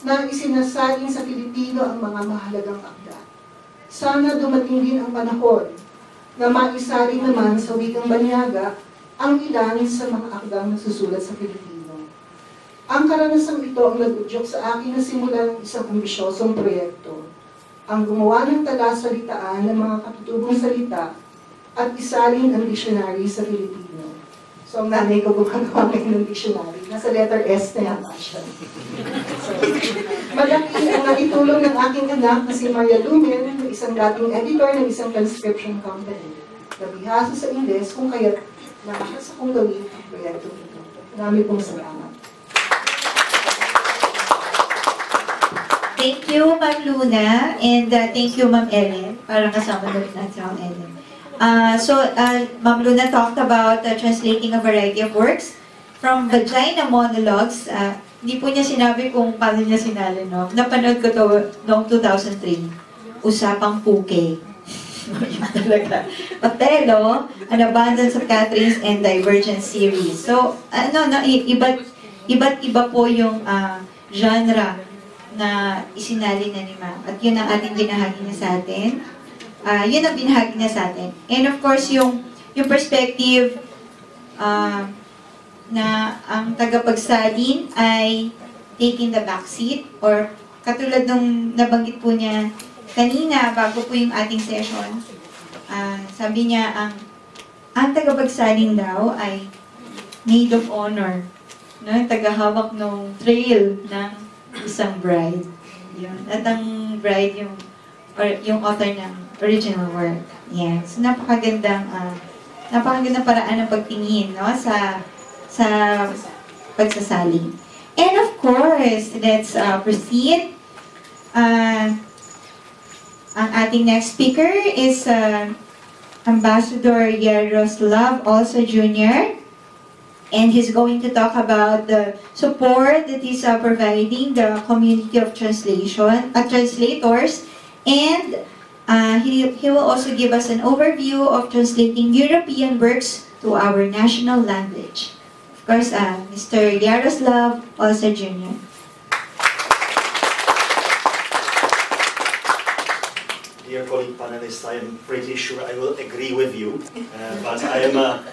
na isinasalin sa Pilipino ang mga mahalagang akda. Sana dumating din ang panahon na maisalin naman sa wikang banyaga ang ilan sa mga akdang nasusulat sa Pilipino. Ang karanasang ito ang nag-udyok sa akin na simulan ng isang ambisyosong proyekto, ang gumawa ng talasalitaan ng mga katutubong salita at isalin ang dictionary sa Pilipino. So, ang nanay ko gumagawa ngayon ng dictionary. Nasa letter S na yata siya. So, malaki ang naitulong ng aking anak na si Maria Lumen, na isang dating editor ng isang transcription company. Nabihasa sa Ingles kung kaya nakakas akong gawin ang proyekto nito. Marami pong salamat. Thank you, Ma'am Luna, and thank you, Ma'am Ellen. Parang kasama na rin natin si Ma'am Ellen. Ma'am Luna talked about translating a variety of works from vagina monologues. Hindi po niya sinabi kung paano niya sinali, no? Napanood ko to noong 2003. Usapang Puke. Yun talaga. Othello, An Abundance of Catherines, and Divergent series. So, iba't iba po yung genre na isinali na ni Ma'am. At yun ang ating binahagi niya sa atin. Yun ang binahagi niya sa atin. And of course, yung perspective na ang tagapagsalin ay taking the back seat, or katulad nung nabanggit po niya kanina bago po yung ating session, sabi niya ang tagapagsalin daw ay maid of honor, no? Tagahawak ng trail ng isang bride. Yun. At ang bride yung author ng original work. Yes. So, napakagandang paraan ng pagtingin, no, sa pagsasaling. And of course, let's proceed. Ang ating next speaker is Ambassdor Jaroslav Olša Jr. And he's going to talk about the support that he's providing the community of translators, and he will also give us an overview of translating European works to our national language. Of course, Mr. Jaroslav Olša Jr. dear colleague panelists, I am pretty sure I will agree with you, but I am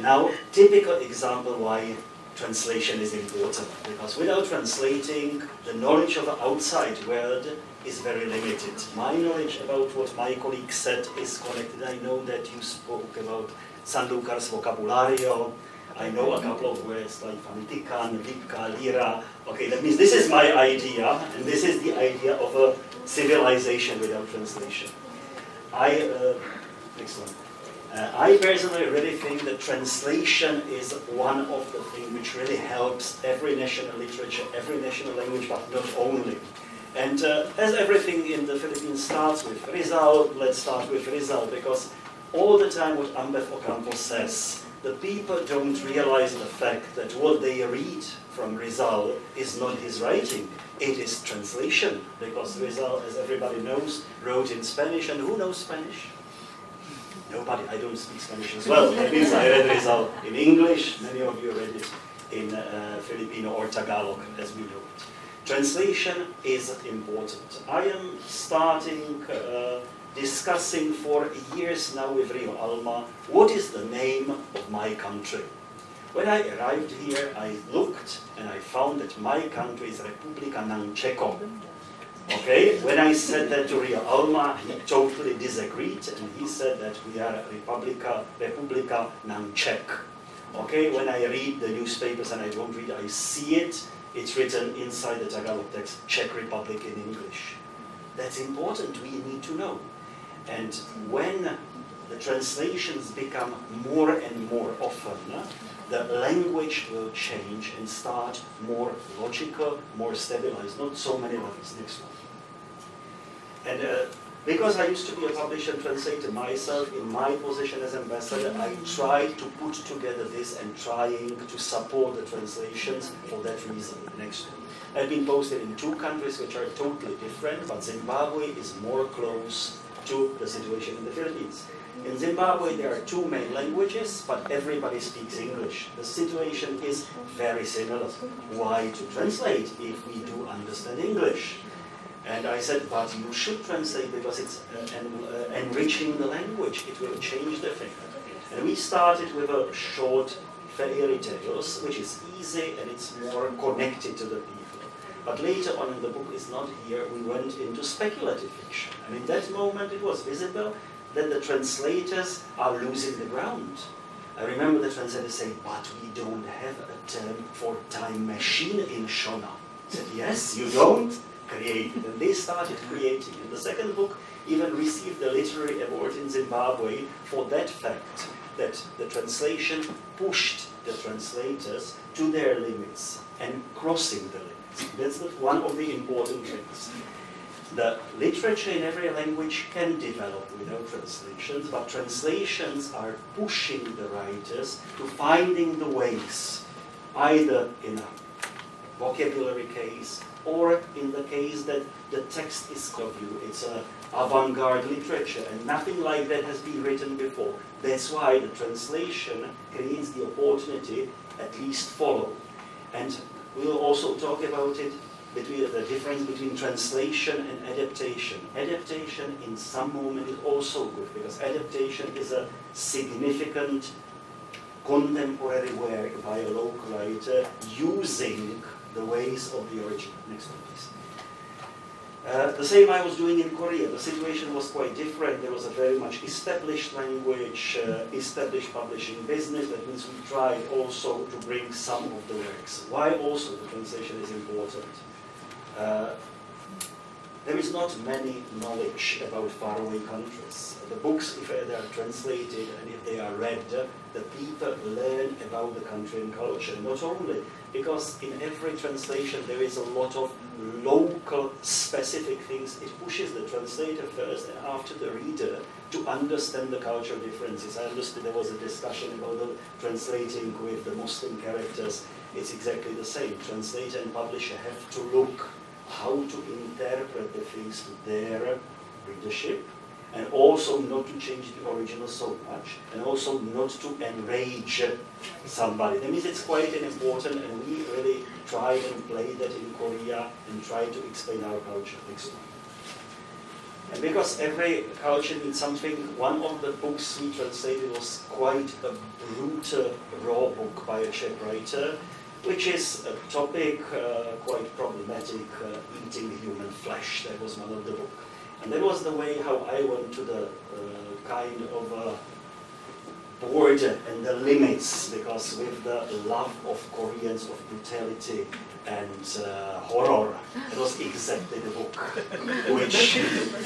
now typical example why translation is important. Because without translating, the knowledge of the outside world is very limited. My knowledge about what my colleague said is connected. I know that you spoke about Sandukar's vocabulario. I know a couple of words like Fantikan, Lipka, Lira. Okay, that means this is my idea, and this is the idea of a civilization without translation. Next one. I personally really think that translation is one of the things which really helps every national literature, every national language, but not only. And as everything in the Philippines starts with Rizal, let's start with Rizal, because all the time what Ambef Ocampo says, the people don't realize the fact that what they read from Rizal is not his writing, it is translation, because Rizal, as everybody knows, wrote in Spanish, and who knows Spanish? Nobody. I don't speak Spanish as well. That means I read Rizal in English, many of you read it in Filipino or Tagalog, as we know it. Translation is important. I am starting discussing for years now with Rio Alma, what is the name of my country? When I arrived here, I looked and I found that my country is Republika ng Czechom. Okay, when I said that to Rio Alma, he totally disagreed, and he said that we are Republika ng Czech. Okay, when I read the newspapers and I don't read, I see it, it's written inside the Tagalog text, Czech Republic in English. That's important, we need to know. And when the translations become more and more often, the language will change and start more logical, more stabilized, not so many levels. Next one. And because I used to be a publisher and translator myself, in my position as ambassador, I tried to put together this and trying to support the translations for that reason. Next one. I've been posted in 2 countries which are totally different, but Zimbabwe is more close to the situation in the Philippines. In Zimbabwe, there are 2 main languages, but everybody speaks English. The situation is very similar. Why to translate if we do understand English? And I said, but you should translate because it's enriching the language. It will change the thing. And we started with a short fairy tales, which is easy and it's more connected to the people. But later on in the book is not here, we went into speculative fiction. And in that moment it was visible that the translators are losing the ground. I remember the translators saying, but we don't have a term for time machine in Shona. I said, yes, you don't? Create. And they started creating. And the second book even received the literary award in Zimbabwe for that fact, that the translation pushed the translators to their limits and crossing the limits. That's one of the important things. The literature in every language can develop without translations, but translations are pushing the writers to finding the ways, either in a vocabulary case or in the case that the text is of you. It's an avant-garde literature, and nothing like that has been written before. That's why the translation creates the opportunity, at least follow. And we'll also talk about it, between the difference between translation and adaptation. Adaptation in some moment is also good, because adaptation is a significant contemporary work by a local writer using the ways of the original. Next one, please. The same I was doing in Korea. The situation was quite different. There was a very much established language, established publishing business. That means we tried also to bring some of the works. Why also the translation is important? There is not many knowledge about faraway countries. The books, if they are translated and if they are read, the people learn about the country and culture. Not only because in every translation there is a lot of local specific things. It pushes the translator first and after the reader to understand the cultural differences. I understood there was a discussion about the translating with the Muslim characters. It's exactly the same. Translator and publisher have to look how to interpret the things to their readership, and also not to change the original so much, and also not to enrage somebody. That means it's quite an important, and we really tried and played that in Korea and tried to explain our culture. Next one. And because every culture needs something, one of the books we translated was quite a brutal, raw book by a Czech writer, which is a topic quite problematic, eating human flesh. That was one of the books. And that was the way how I went to the kind of border and the limits, because with the love of Koreans, of brutality and horror, it was exactly the book which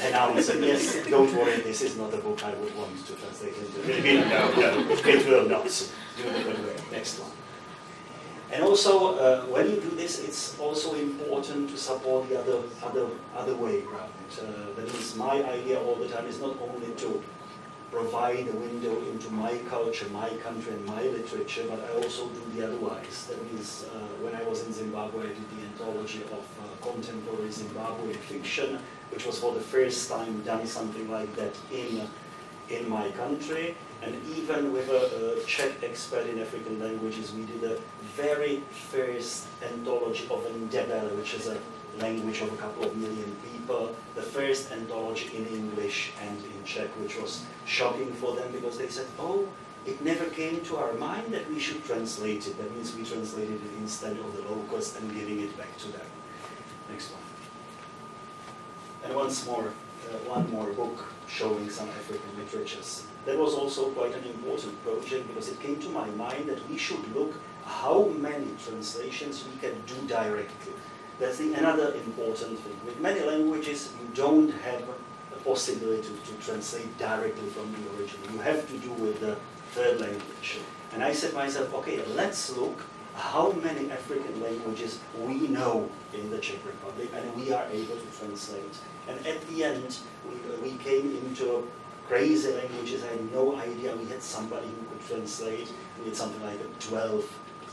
announced, yes, don't worry, this is not a book I would want to translate into Filipino. No, it will not do the good way. Next one. And also, when you do this, it's also important to support the other way around. That is, my idea all the time is not only to provide a window into my culture, my country, and my literature, but I also do the otherwise. That means, when I was in Zimbabwe, I did the anthology of contemporary Zimbabwean fiction, which was for the first time done something like that in my country. And even with a Czech expert in African languages, we did a very first anthology of Ndebele, which is a language of a couple of million people, the first anthology in English and in Czech, which was shocking for them because they said, oh, it never came to our mind that we should translate it. That means we translated it instead of the locals and giving it back to them. Next one. And once more, one more book showing some African literatures. That was also quite an important project because it came to my mind that we should look how many translations we can do directly. That's another important thing. With many languages, you don't have the possibility to translate directly from the original. You have to do with the third language. And I said to myself, okay, let's look how many African languages we know in the Czech Republic and we are able to translate. And at the end, we came into crazy languages. I had no idea we had somebody who could translate. We had something like 12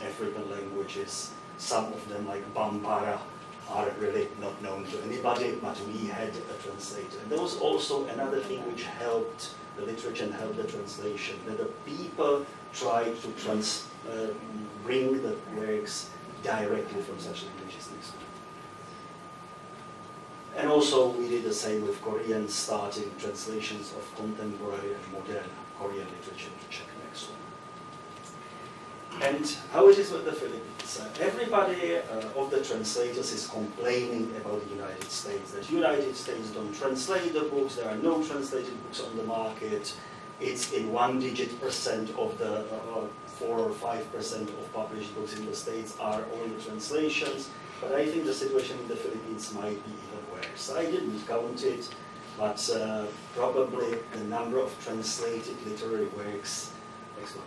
African languages. Some of them, like Bambara, are really not known to anybody, but we had a translator. And there was also another thing which helped the literature and helped the translation, that the people tried to bring the works directly from such languages. And also we did the same with Korean, starting translations of contemporary and modern Korean literature to Czech. Next one. And how it is with the Philippines? Everybody of the translators is complaining about the United States, that United States don't translate the books, there are no translated books on the market, it's in 1% of the 4 or 5% of published books in the States are only translations, but I think the situation in the Philippines might be even worse. I didn't count it, but probably the number of translated literary works, next one,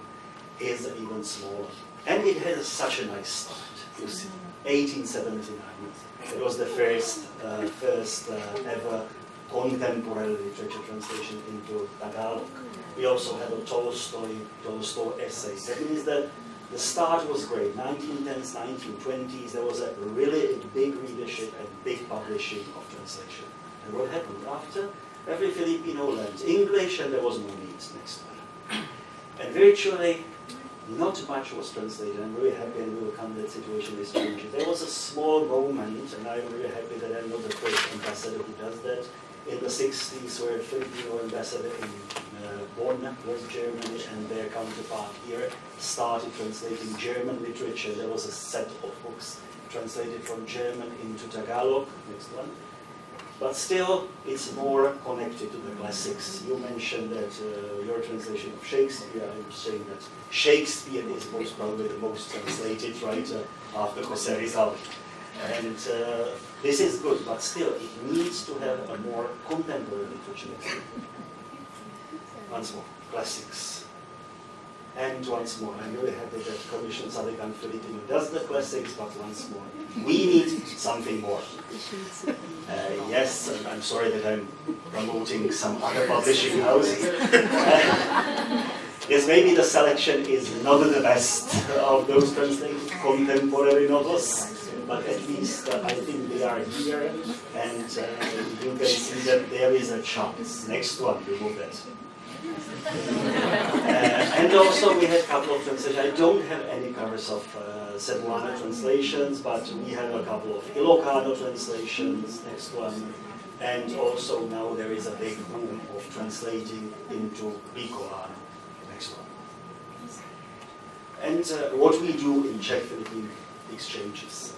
is even smaller. And it has such a nice start. You see, 1879. It was the first ever contemporary literature translation into Tagalog. We also have a Tolstoy essays. That means that the start was great. 1910s, 1920s, there was a really big readership and big publishing of translation. And what happened after? Every Filipino learned English and there was no need. Next one. And virtually not much was translated. I'm really happy and we will come to that situation is changing. There was a small moment, and I'm really happy that I'm not the first ambassador who does that, in the 60s where a Filipino ambassador in Bonn, West Germany, and their counterpart here started translating German literature. There was a set of books translated from German into Tagalog. Next one. But still, it's more connected to the classics. You mentioned that your translation of Shakespeare, I was saying that Shakespeare is most probably the most translated writer after José Rizal. And this is good, but still, it needs to have a more contemporary literature. Once more, classics. And once more, I'm really happy that Commission Salican Filipino does the classics, but once more, we need something more. Yes, I'm sorry that I'm promoting some other publishing houses. Yes, maybe the selection is not the best of those translated contemporary novels, but at least I think they are here, and you can see that there is a chance. Next one, remove that. And also we had a couple of translations. I don't have any covers of Cebuana translations, but we have a couple of Ilocano translations. Next one. And also now there is a big boom of translating into Bicolano. Next one. And what we do in Czech-Philippine exchanges.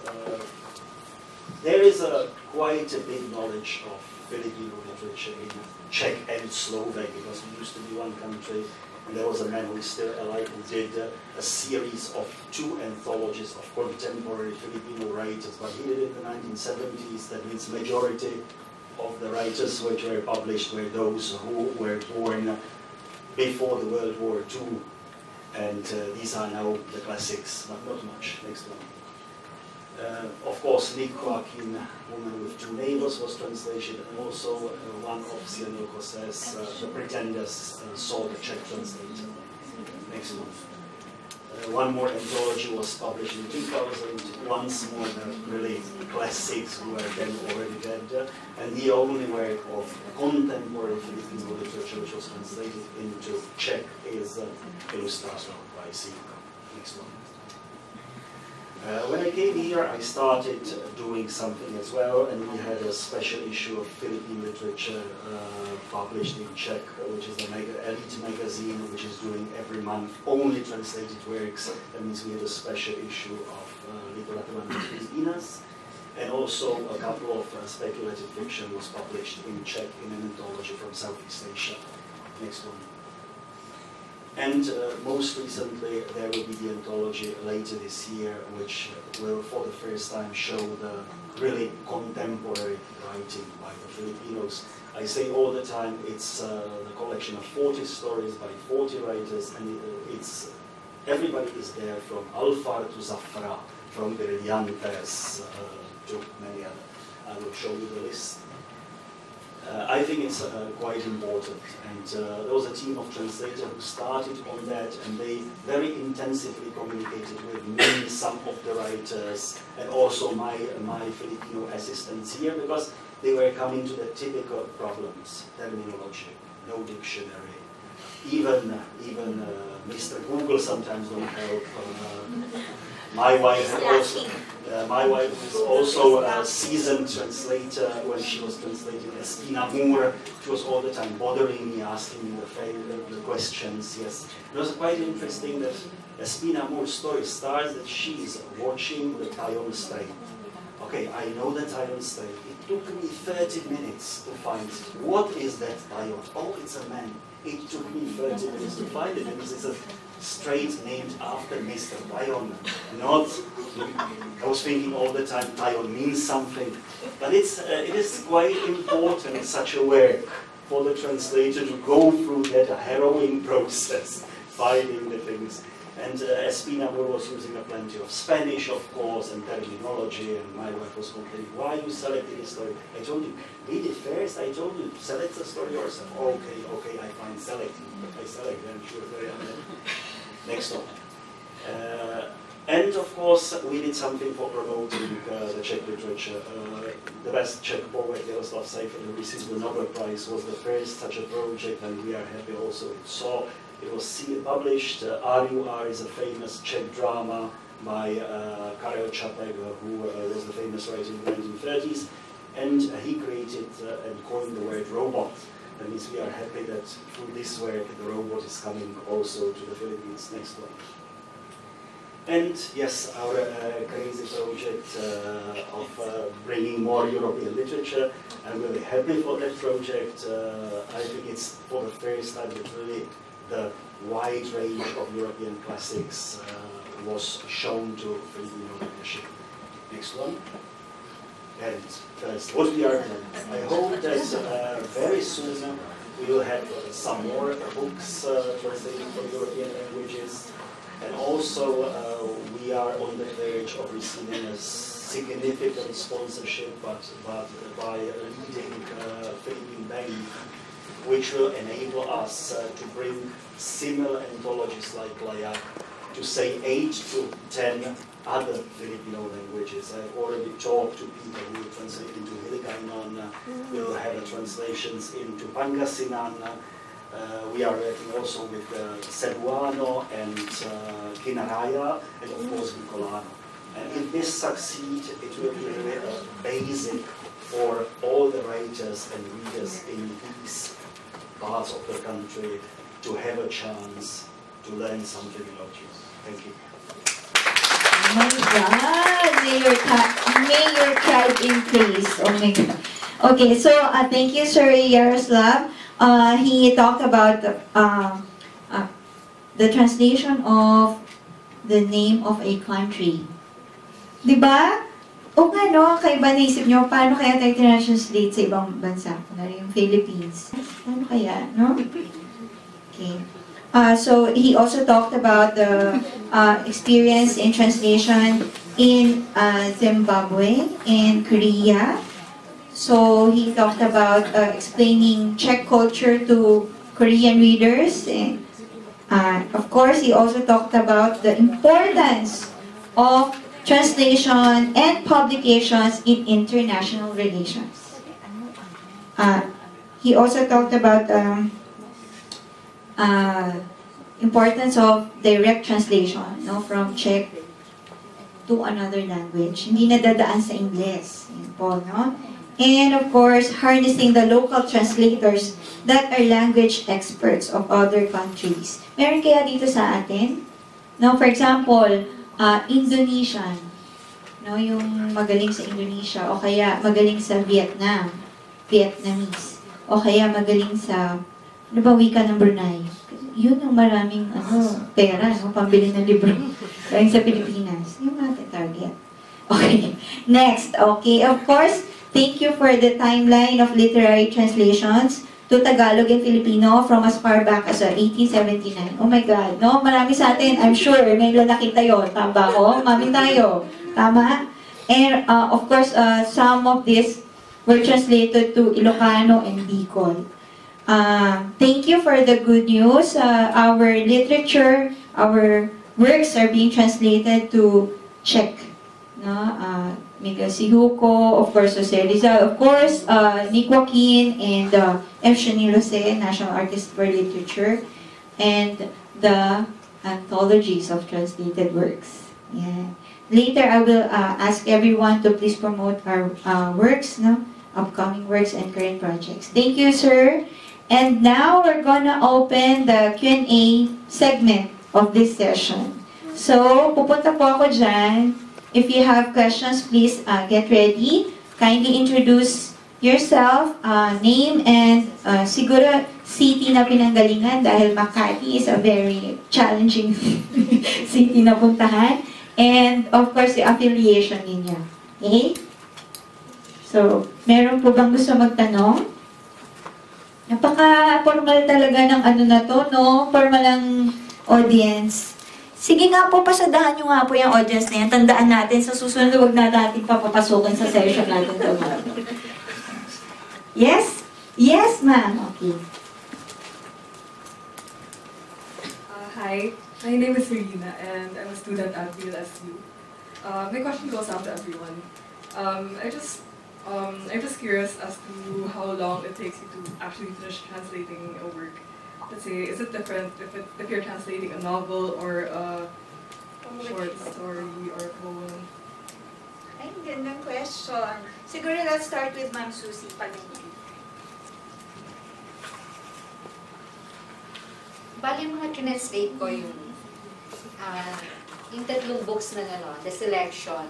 There is quite a big knowledge of Filipino literature in Czech and Slovak, because we used to be one country, and there was a man who is still alive who did a series of 2 anthologies of contemporary Filipino writers, but he did it in the 1970s. That means majority of the writers which were published were those who were born before the World War II, and these are now the classics, but not much. Next one. Of course, Nick Joaquin, Woman with Two Neighbors, was translated, and also one of Silvio José's The Pretenders saw the Czech translator. Next one. One more anthology was published in 2000, once more the really classics who were then already dead, and the only work of contemporary Filipino literature which was translated into Czech is Ilustrator by Sicat. Next one. When I came here, I started doing something as well, and we had a special issue of Philippine literature published in Czech, which is an elite magazine, which is doing every month only translated works. That means we had a special issue of Literatura Filipinas, and also a couple of speculative fiction was published in Czech in an anthology from Southeast Asia. Next one. And most recently, there will be the anthology later this year, which will, for the first time, show the really contemporary writing by the Filipinos. I say all the time, it's the collection of 40 stories by 40 writers, and it's everybody is there, from Alfar to Zafra, from Brillantes to many other. I will show you the list. I think it's quite important, and there was a team of translators who started on that, and they very intensively communicated with me, some of the writers, and also my Filipino assistants here, because they were coming to the typical problems: terminology, no dictionary, even Mr. Google sometimes don't help. My wife is also a seasoned translator. When she was translating Espina Moore, she was all the time bothering me, asking me the questions. Yes, it was quite interesting that Espina Moore's story starts that she's watching the Tayon Strait. Okay, I know the Tayon Strait. It took me 30 minutes to find what is that Tayon. Oh, it's a man. It took me 30 minutes to find it, because it's a strait named after Mr. Tayon. Not, I was thinking all the time, Tayon means something. But it is quite important, such a work, for the translator to go through that harrowing process, finding the things. And Espina Moore was using plenty of Spanish, of course, and terminology, and my wife was complaining, why you selected this story? I told you, read it first, I told you, select the story yourself. Okay, I find selecting. I select them, she was very unhappy. Next one. And of course, we did something for promoting the Czech literature. The best Czech poet, Jaroslav Olša Jr, who received the Nobel Prize, was the first such a project, and we are happy also it saw. It was published. R.U.R. is a famous Czech drama by Karel Čapek, who was the famous writer in the 1930s, and he created and coined the word robot. That means we are happy that through this work the robot is coming also to the Philippines. Next one. And yes, our crazy project of bringing more European literature. I'm really happy for that project. I think it's for the first time that really the wide range of European classics was shown to Filipino readership. Next one. And that's what we are doing. I hope that very soon we will have some more books translated from European languages. And also we are on the verge of receiving a significant sponsorship, but by a leading Philippine bank, which will enable us to bring similar anthologies like Layak to say 8 to 10 other Filipino languages. I've already talked to people who will translate into Hiligaynon. We'll have translations into Pangasinan. We are working also with Cebuano and Kinaraya, and of course Bicolano. And if this succeeds, it will be really a basic for all the writers and readers in these parts of the country to have a chance to learn something about you. Thank you. Oh my God! May your tribe increase. Oh my God. Okay, so thank you, Sir Jaroslav. He talked about the translation of the name of a country. Diba? O nga, no? Kaiba naisip nyo, paano kaya tayo translate sa ibang bansa? Kunwari yung Philippines. Paano kaya, no? Okay. So he also talked about the experience in translation in Zimbabwe, in Korea. So he talked about explaining Czech culture to Korean readers. And, of course, he also talked about the importance of translation and publications in international relations. He also talked about importance of direct translation, no, from Czech to another language. Hindi nadadaan sa Ingles. Yun po, no? And of course, harnessing the local translators that are language experts of other countries. Meron kaya dito sa atin? No, for example, Indonesian. No, yung magaling sa Indonesia, o kaya magaling sa Vietnam, Vietnamese. O kaya magaling sa, ano ba, wika ng Brunei. Yun ang maraming pera, no, pambili ng libro. Galing sa Pilipinas. Yung natin target. Okay. Next, okay. Of course, thank you for the timeline of literary translations to Tagalog and Filipino from as far back as 1879. Oh my God, no? Marami sa atin, I'm sure, may nakita yun. Tama ko? Mami tayo. Tama? And of course, some of these were translated to Ilocano and Bicol. Thank you for the good news. Our literature, our works are being translated to Czech. No? Miguel Sihuko, of course, Jose Rizal, of course, Nick Joaquin, and Evgeny Lose, National Artist for Literature, and the anthologies of translated works. Yeah. Later, I will ask everyone to please promote our works, no? Upcoming works and current projects. Thank you, sir. And now we're gonna open the Q&A segment of this session. So, pupunta po ako dyan. If you have questions, please get ready. Kindly introduce yourself, name, and siguro city na pinanggalingan dahil Makati is a very challenging city na puntahan. And of course, the affiliation ninyo. Okay? So, meron po bang gusto magtanong? Napaka-formal talaga ng ano na to, no? Formal ang audience. Sige nga po, pasadahan nyo nga po yung audience na yan. Tandaan natin, sa susunod, huwag na natin papapasukin sa session natin tomorrow. Yes? Yes, ma'am. Okay. Hi, my name is Serena, and I'm a student at BLSU. My question goes out to everyone. I'm just curious as to how long it takes you to actually finish translating a work. Let's say, is it different if you're translating a novel or a short story or a poem? Ay, gandang question. Siguro let's start with Ma'am Susie Palengke. Bali mga translate ko yung tatlong books na the selection.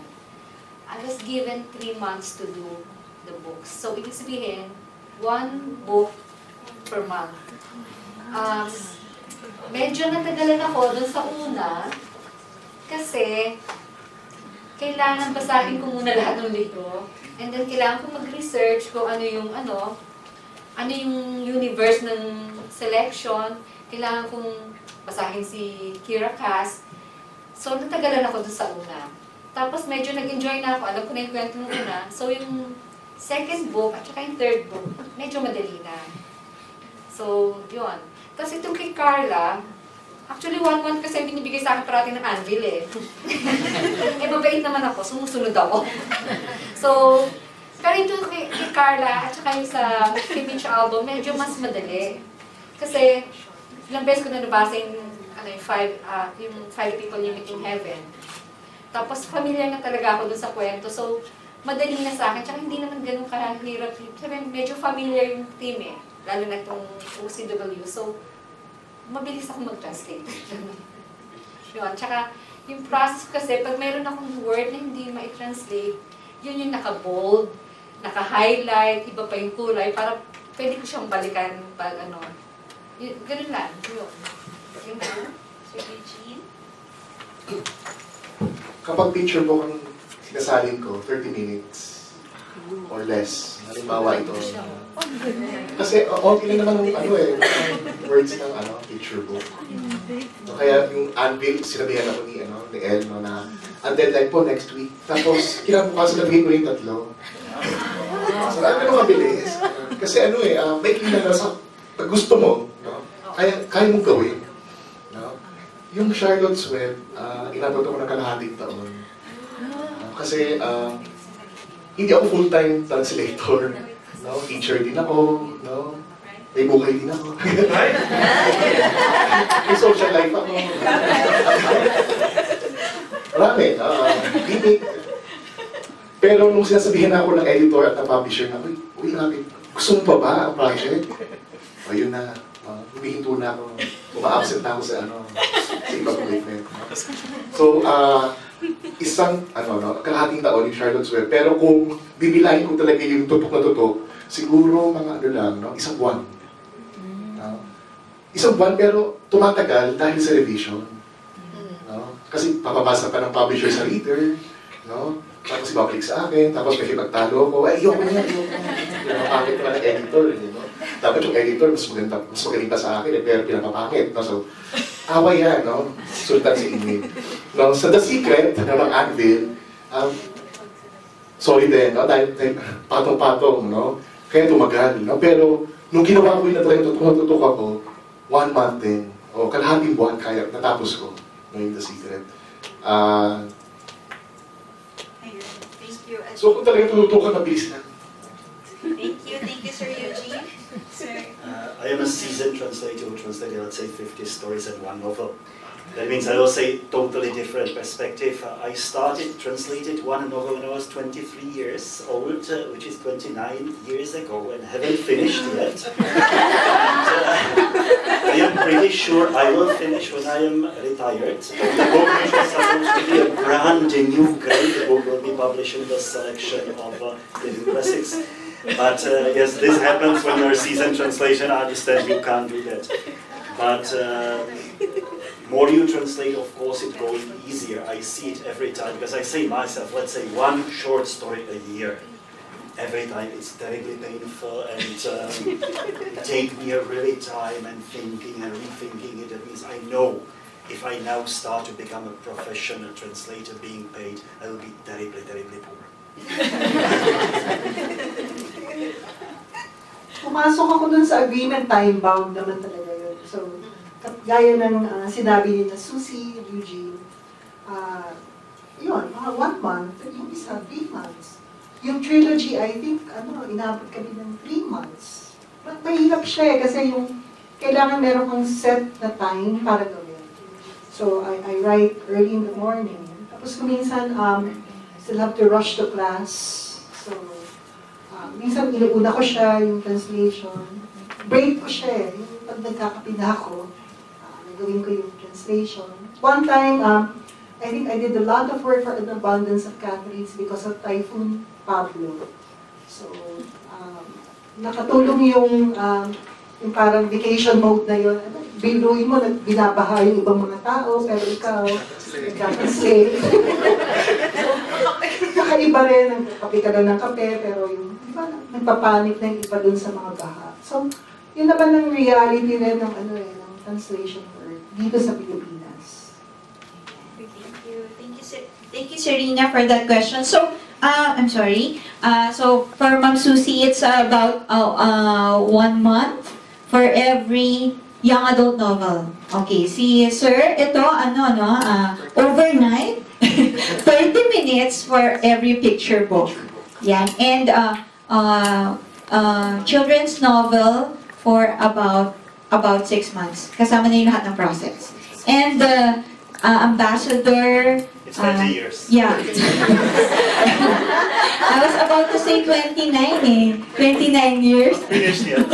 I was given 3 months to do the books. So, ibig sabihin, 1 book per month. Medyo natagalan ako dun sa una kasi kailangan basahin ko muna lahat ng libro and then kailangan ko mag-research kung ano yung universe ng selection. Kailangan kong basahin si Kira Cass. So, natagalan ako dun sa una. Tapos medyo nag-enjoy na ako. Alam ko na yung kwento ng una. So, yung second book at saka yung third book, medyo madali na. So, yun. Kasi itong kay Carla, actually 1 month kasi binibigay sa akin parati ng Anvil eh. Eh, mabait naman ako, sumusunod ako. So, pero ito kay Carla at saka yung sa Beach album, medyo mas madali. Kasi, ilang beses ko na nabasa yung 5 People You Meet in Heaven. Tapos, familiar na talaga ako dun sa kwento. So, madali na sa akin. Tsaka hindi naman ganun kahirap. Sabi, medyo familiar yung team eh. Lalo na itong OCW. So, mabilis ako mag-translate. Yun. Tsaka, yung process kasi, pag mayroon akong word na hindi ma-translate, yun yung naka-bold, naka-highlight, iba pa yung kulay, para pwede ko siyang balikan pag ano. Yun, ganun lang. Yun. Yung po, Sir Eugene. Kapag picture book ang sinasalin ko, 30 minutes or less. Halimbawa ito. Kasi okay lang naman ang words ng picture book. No, kaya yung Anvil, sinabihan ako ni El, na ang deadline po next week. Tapos kinabukasan sabihin ko yung 3. So, ano mabilis? Kasi may kina na sa pag gusto mo, no? Kaya mong gawin. No? Yung Charlotte's Web, inabot ako ng kalahating taon. Kasi hindi ako full-time translator. No? Teacher din ako. No? May buhay din ako. May social life ako. Marami. Pero nung sinasabihin ako ng editor at ng publisher na, uy, gusto mo pa ba ang project? Ayun na. Humihinto na ako. Uma-absent na ako sa ibang commitment. So, isang, kalahating taon yung Charlotte's Web. Pero kung bibilahin ko talaga yung tutok na tutok, siguro mga isang buwan. Isang buwan pero tumatagal dahil sa revision. Kasi papabasa pa ng publisher sa reader. Tapos ibabalik sa akin, tapos may pagtalo ko, ayoko na. Pinapakit naman ng editor. Dapat yung editor, mas magaling pa sa akin, pero pinapapakit. So, away yan, sultan si email. Sa The Secret, ng Anvil, sorry din, dahil patong-patong, kaya tumagal. Pero, nung ginawa ko yun na talagang tutok ako, 1 month din, kalahating buwan kaya, natapos ko, yung The Secret. So, kung talagang tututukan, mabilis na. Thank you, Sir Eugene. I am a seasoned translator who translated, let's say, 50 stories in one novel. That means I will say totally different perspective. I translated one novel when I was 23 years old, which is 29 years ago, and haven't finished yet. I am pretty sure I will finish when I am retired. The book, which is supposed to be a brand new great book, will be published in the selection of Living Classics. But yes, this happens when you're a seasoned translation. I understand you can't do that. But more you translate, of course, it goes easier. I see it every time, because I say myself, let's say 1 short story a year. Every time it's terribly painful, and it takes me a really time and thinking and rethinking it. That means I know if I now start to become a professional translator being paid, I will be terribly, terribly poor. Pumasok ako dun sa agreement, time-bound naman talaga yun. So, gaya ng sinabi ni na Susie, Eugene, yun, mga 1 month, yung isa, 3 months. Yung trilogy, I think, inabot kami ng 3 months. Mahirap siya kasi yung kailangan meron kang set na time para gawin. So, I write early in the morning. Tapos kuminsan, still have to rush to class. So, minsan inuuna ko siya, yung translation. Break ko siya eh. Yung pag nagkakape na ako, nagawin ko yung translation. One time, I think I did a lot of work for an abundance of Catholics because of Typhoon Pablo. So, nakatulong yung parang vacation mode na yun. Biruin mo, binabaha yung ibang mga tao, pero ikaw, nagkakasave. Kakaiba rin, nagkape ka lang ng kape, pero yung, di ba, nagpapanik na yung iba dun sa mga baha. So, yun naman ang reality rin ng, ng translation work dito sa Pilipinas. Thank you, Serena, for that question. So, I'm sorry. So, for Ma'am Susie, it's about 1 month for every young adult novel. Okay, si Sir, ito, overnight, 30 minutes for every picture book. Yan. And children's novel for about 6 months. Kasama na yung lahat ng process. And Ambassdor It's 20 years. Yeah. I was about to say 29 eh. 29 years. Finished yet.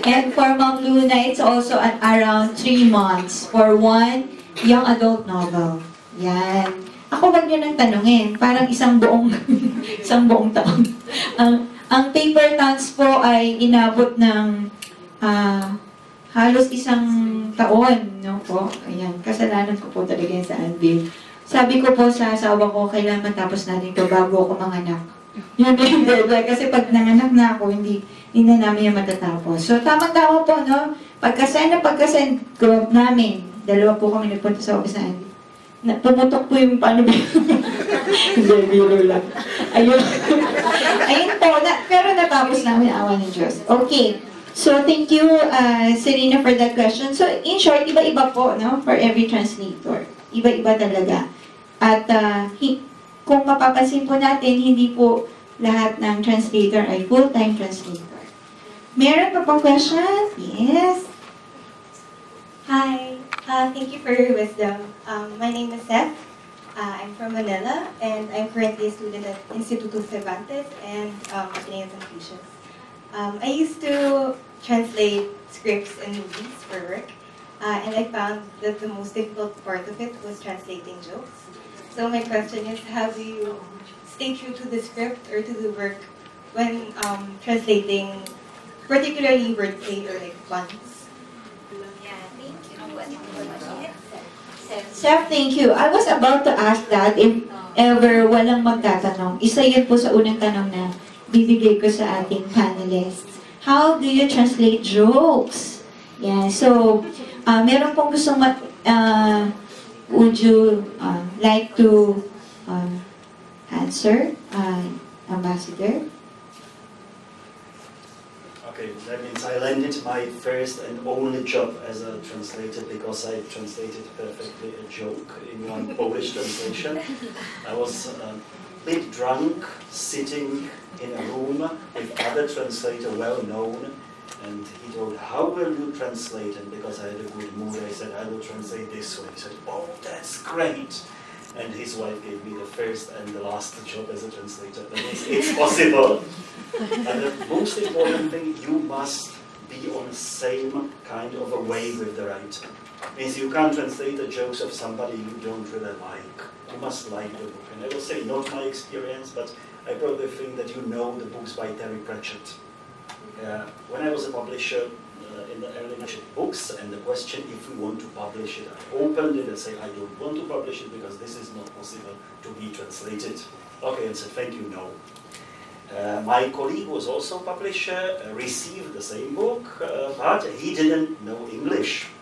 And for Ma'am Luna, it's also around 3 months for one young adult novel. Yan. Ako wag nyo nang tanungin. Parang isang buong taon. Ang paper tons po ay inabot ng halos isang taon. No po? Ayan. Kasalanan ko po talaga yan sa Anvil. Sabi ko po sa asawa ko, kailangan matapos natin ito bago ako manganak. Yun yung deadline. Kasi pag nanganak na ako, hindi na namin yung matatapos. So, tama-tama po, no? Pagka-send ko namin, 2 po kami nagpunta sa office na Andy. Pumutok po yung paano ba? Hindi, biro lang. Ayun. Ayun po, pero natapos namin, awa ng Diyos. Okay. So, thank you, Serena, for that question. So, in short, iba-iba po, no? For every translator. Iba-iba talaga. At kung mapapansin po natin, hindi po lahat ng translator ay full-time translator. Meron pa pong question? Yes. Hi. Thank you for your wisdom. My name is Seth. I'm from Manila, and I'm currently a student at Instituto Cervantes and Ateneo Confucius. I used to translate scripts and movies for work. And I found that the most difficult part of it was translating jokes. So my question is, how do you stay true to the script or to the work when translating, particularly wordplay or like puns? Yeah, thank you. Seth, thank you. I was about to ask that if ever walang magtatanong. Isa yun po sa unang tanong na bibigay ko sa ating panelists. How do you translate jokes? Yeah, so meron pong gustong would you like to answer, Ambassador? Okay, that means I landed my first and only job as a translator because I translated perfectly a joke in one Polish translation. I was a bit drunk, sitting in a room with other translator, well known. And he told, how will you translate? And because I had a good mood, I said, I will translate this way. He said, oh, that's great. And his wife gave me the first and the last job as a translator. That means it's possible. And the most important thing, you must be on the same kind of a way with the writer. Means you can't translate the jokes of somebody you don't really like. You must like the book. And I will say, not my experience, but I probably think that you know the books by Terry Pratchett. When I was a publisher in the early books, and the question if we want to publish it, I opened it and said, I don't want to publish it because this is not possible to be translated. Okay, and said, thank you, no. My colleague was also a publisher, received the same book, but he didn't know English.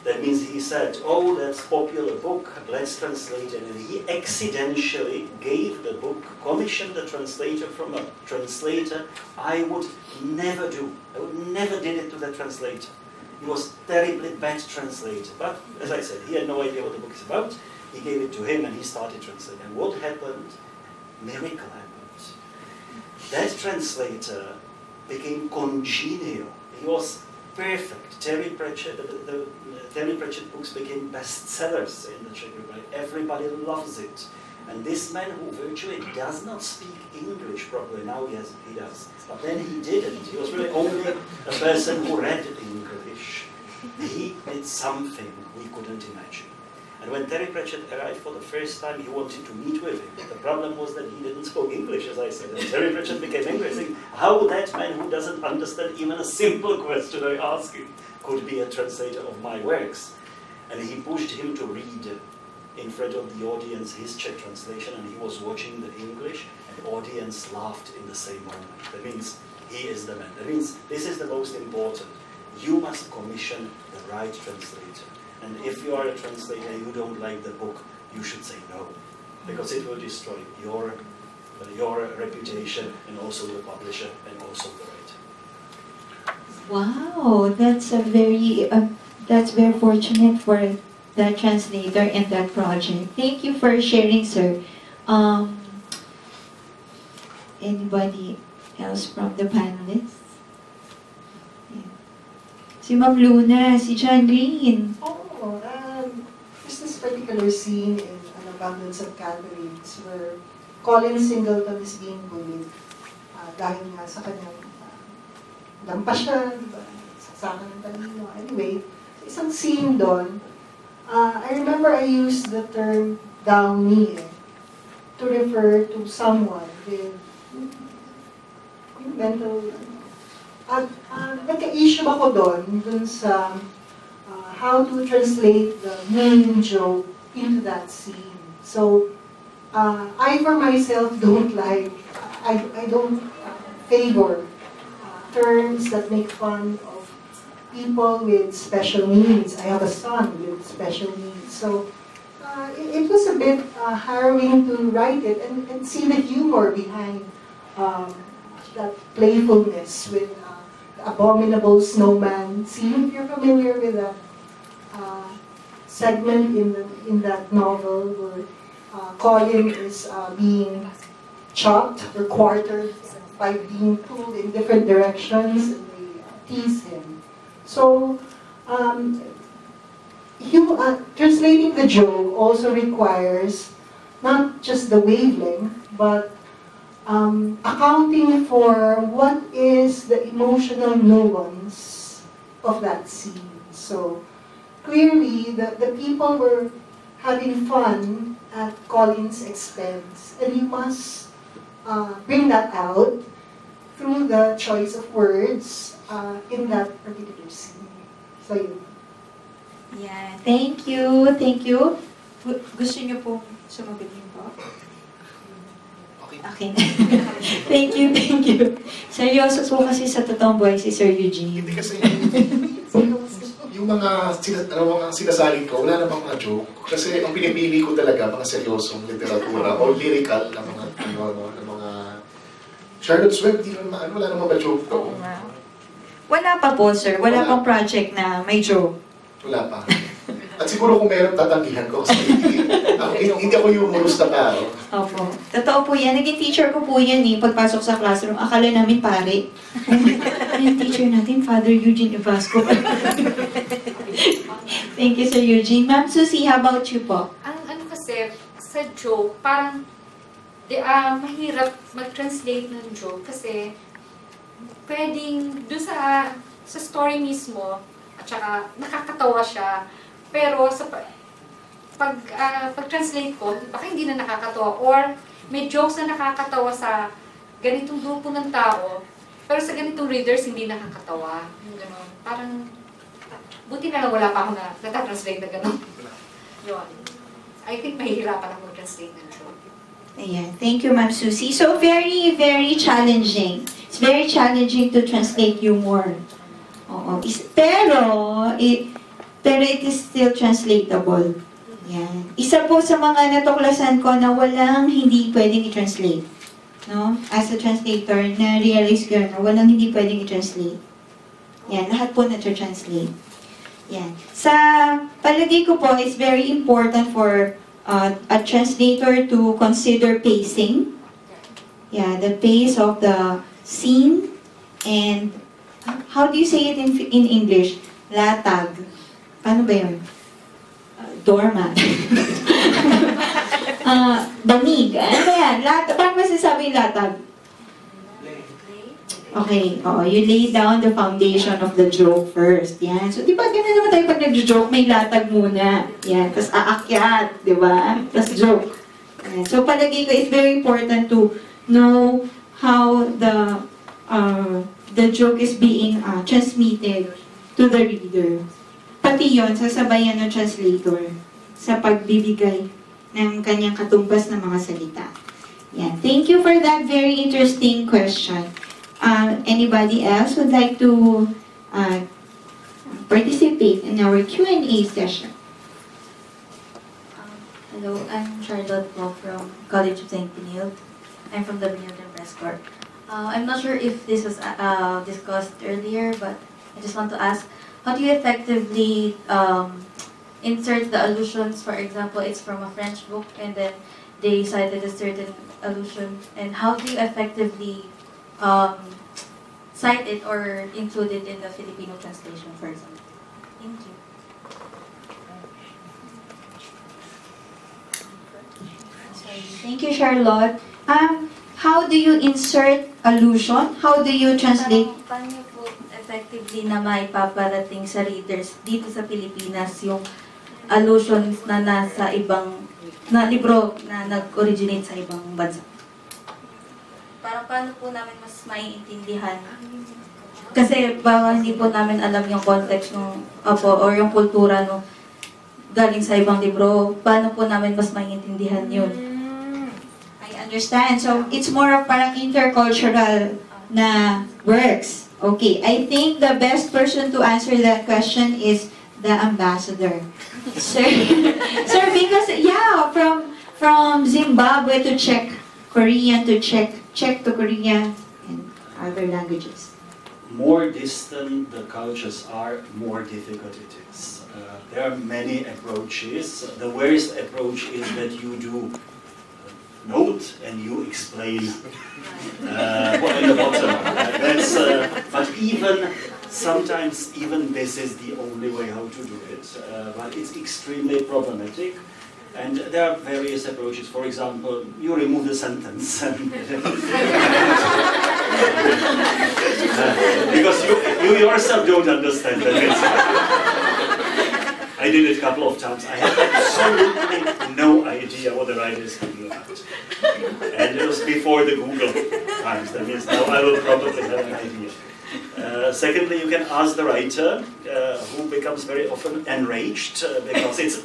That means he said, oh, that's popular book, let's translate it. And he accidentally gave the book, commissioned the translator from a translator I would never do. I would never did it to the translator. He was terribly bad translator. But, as I said, he had no idea what the book is about. He gave it to him and he started translating. And what happened? Miracle happened. That translator became congenial. He was perfect. Terry Pratchett, the Terry Pratchett books became bestsellers in the Czech Republic. Everybody loves it. And this man who virtually does not speak English properly, now yes, he does. But then he didn't. He was really only a person who read English. He did something we couldn't imagine. And when Terry Pratchett arrived for the first time, he wanted to meet with him. The problem was that he didn't speak English, as I said. And Terry Pratchett became angry, saying, how that man who doesn't understand even a simple question I ask him could be a translator of my works. And he pushed him to read in front of the audience his Czech translation, and he was watching the English, and the audience laughed in the same moment. That means he is the man. That means this is the most important. You must commission the right translator. And if you are a translator and you don't like the book, you should say no, because it will destroy your reputation and also the publisher and also the writer. Wow, that's very fortunate for the translator in that project. Thank you for sharing, sir. Anybody else from the panelists? Yeah. Si Ma'am Luna, si John Green. There's this particular scene in back dun sa gatherings where Colin Singleton is being bullied dahil nga sa kanyang lampas siya, diba? Saksakan ng talino. Anyway, isang scene doon, I remember I used the term downy to refer to someone with mental. At nagka-issue ako dun sa how to translate the mean joke into that scene. So, I for myself don't like, I don't favor terms that make fun of people with special needs. I have a son with special needs. So, it was a bit harrowing to write it and see the humor behind that playfulness with the abominable snowman scene. If you're familiar with that segment in that novel where Colin is being chopped or quartered by being pulled in different directions, and they tease him. So, translating the joke also requires not just the wavelength, but accounting for what is the emotional nuance of that scene. So, clearly, the people were having fun at Colin's expense, and you must bring that out through the choice of words in that particular scene. So, yun. Yeah, thank you, thank you. Gusto niyo po sumagot niyo po? Okay. Thank you, thank you. Seryoso po kasi sa totoong buhay si Sir Eugene. Hindi kasi yung mga sinasaling ko, wala namang mga joke. Kasi ang pinipili ko talaga, mga seryosong literatura o lyrical na mga, na mga Charlotte's Web, wala namang mga joke to. Wala pa po, sir. Wala pang project na may joke. Wala pa. At siguro kung meron, tatanggihan ko. Kasi hindi ako humorous na tao. Opo. Totoo po yan. Naging teacher ko po yan eh. Pagpasok sa classroom, akala namin pare. Yung teacher natin, Father Eugene Evasco. Thank you, Sir Eugene. Ma'am Susie, how about you po? Ano kasi, sa joke, parang mahirap mag-translate ng joke kasi pwedeng doon sa story mismo at saka nakakatawa siya. Pero sa pag-translate ko, baka hindi na nakakatawa or may jokes na nakakatawa sa ganitong grupo ng tao, pero sa ganitong readers hindi nakakatawa. Ganun. Parang buti na lang wala pa ako na natatranslate na gano'n. Yun. I think mahihirapan ako mag-translate ng joke. Ayan. Thank you, Ma'am Susie. So, very, very challenging. It's very challenging to translate humor. Oo. Pero it is still translatable. Yan. Isa po sa mga natuklasan ko na walang hindi pwedeng i-translate. No? As a translator, na-realize ko na walang hindi pwedeng i-translate. Yan. Lahat po na-translate. Yan. Sa palagay ko po, it's very important for a translator to consider pacing. Yeah, the pace of the scene and how do you say it in English? Latag. Paano ba yun? Doormat. Banig. Ano ba yan? Paano ba sinasabi yung latag? Okay. You lay down the foundation of the joke first. Yan. So, di ba, ganun naman tayo pag nag-joke, may latag muna. Yan. Tapos aakyat. Di ba? Tapos joke. Yan. So, palagi ko, it's very important to know how the joke is being transmitted to the reader. Pati yun, sasabayan ng translator sa pagbibigay ng kanyang katumbas ng mga salita. Yeah. Thank you for that very interesting question. Anybody else would like to participate in our Q&A session? Hello, I'm Charlotte Po from College of St. Benilde. I'm from the Benilde Press Corps. I'm not sure if this was discussed earlier, but I just want to ask, how do you effectively insert the allusions? For example, it's from a French book and then they cited a certain allusion. And how do you effectively cite it or include it in the Filipino translation, for example? Thank you. Thank you, Charlotte. How do you insert allusion? How do you translate? Paano po effectively na maipaparating sa readers dito sa Pilipinas yung allusions na nasa ibang na libro na nag-originate sa ibang bansa? Para paano po namin mas maiintindihan? Kasi baka hindi po namin alam yung context ng or yung kultura no galing sa ibang libro. Paano po namin mas maiintindihan yun? Understand. So, it's more of parang intercultural na works. Okay. I think the best person to answer that question is the ambassador. Sir, sir, because, yeah, from Zimbabwe to Czech, Korean to Czech, Czech to Korean, and other languages. More distant the cultures are, more difficult it is. There are many approaches. The worst approach is that you do note and you explain what in the bottom. But even sometimes even this is the only way how to do it. But it's extremely problematic. And there are various approaches. For example, you remove the sentence because you yourself don't understand that. I did it a couple of times. I had absolutely no idea what the writer is talking about. And it was before the Google times. That means now I will probably have an idea. Secondly, you can ask the writer, who becomes very often enraged because it's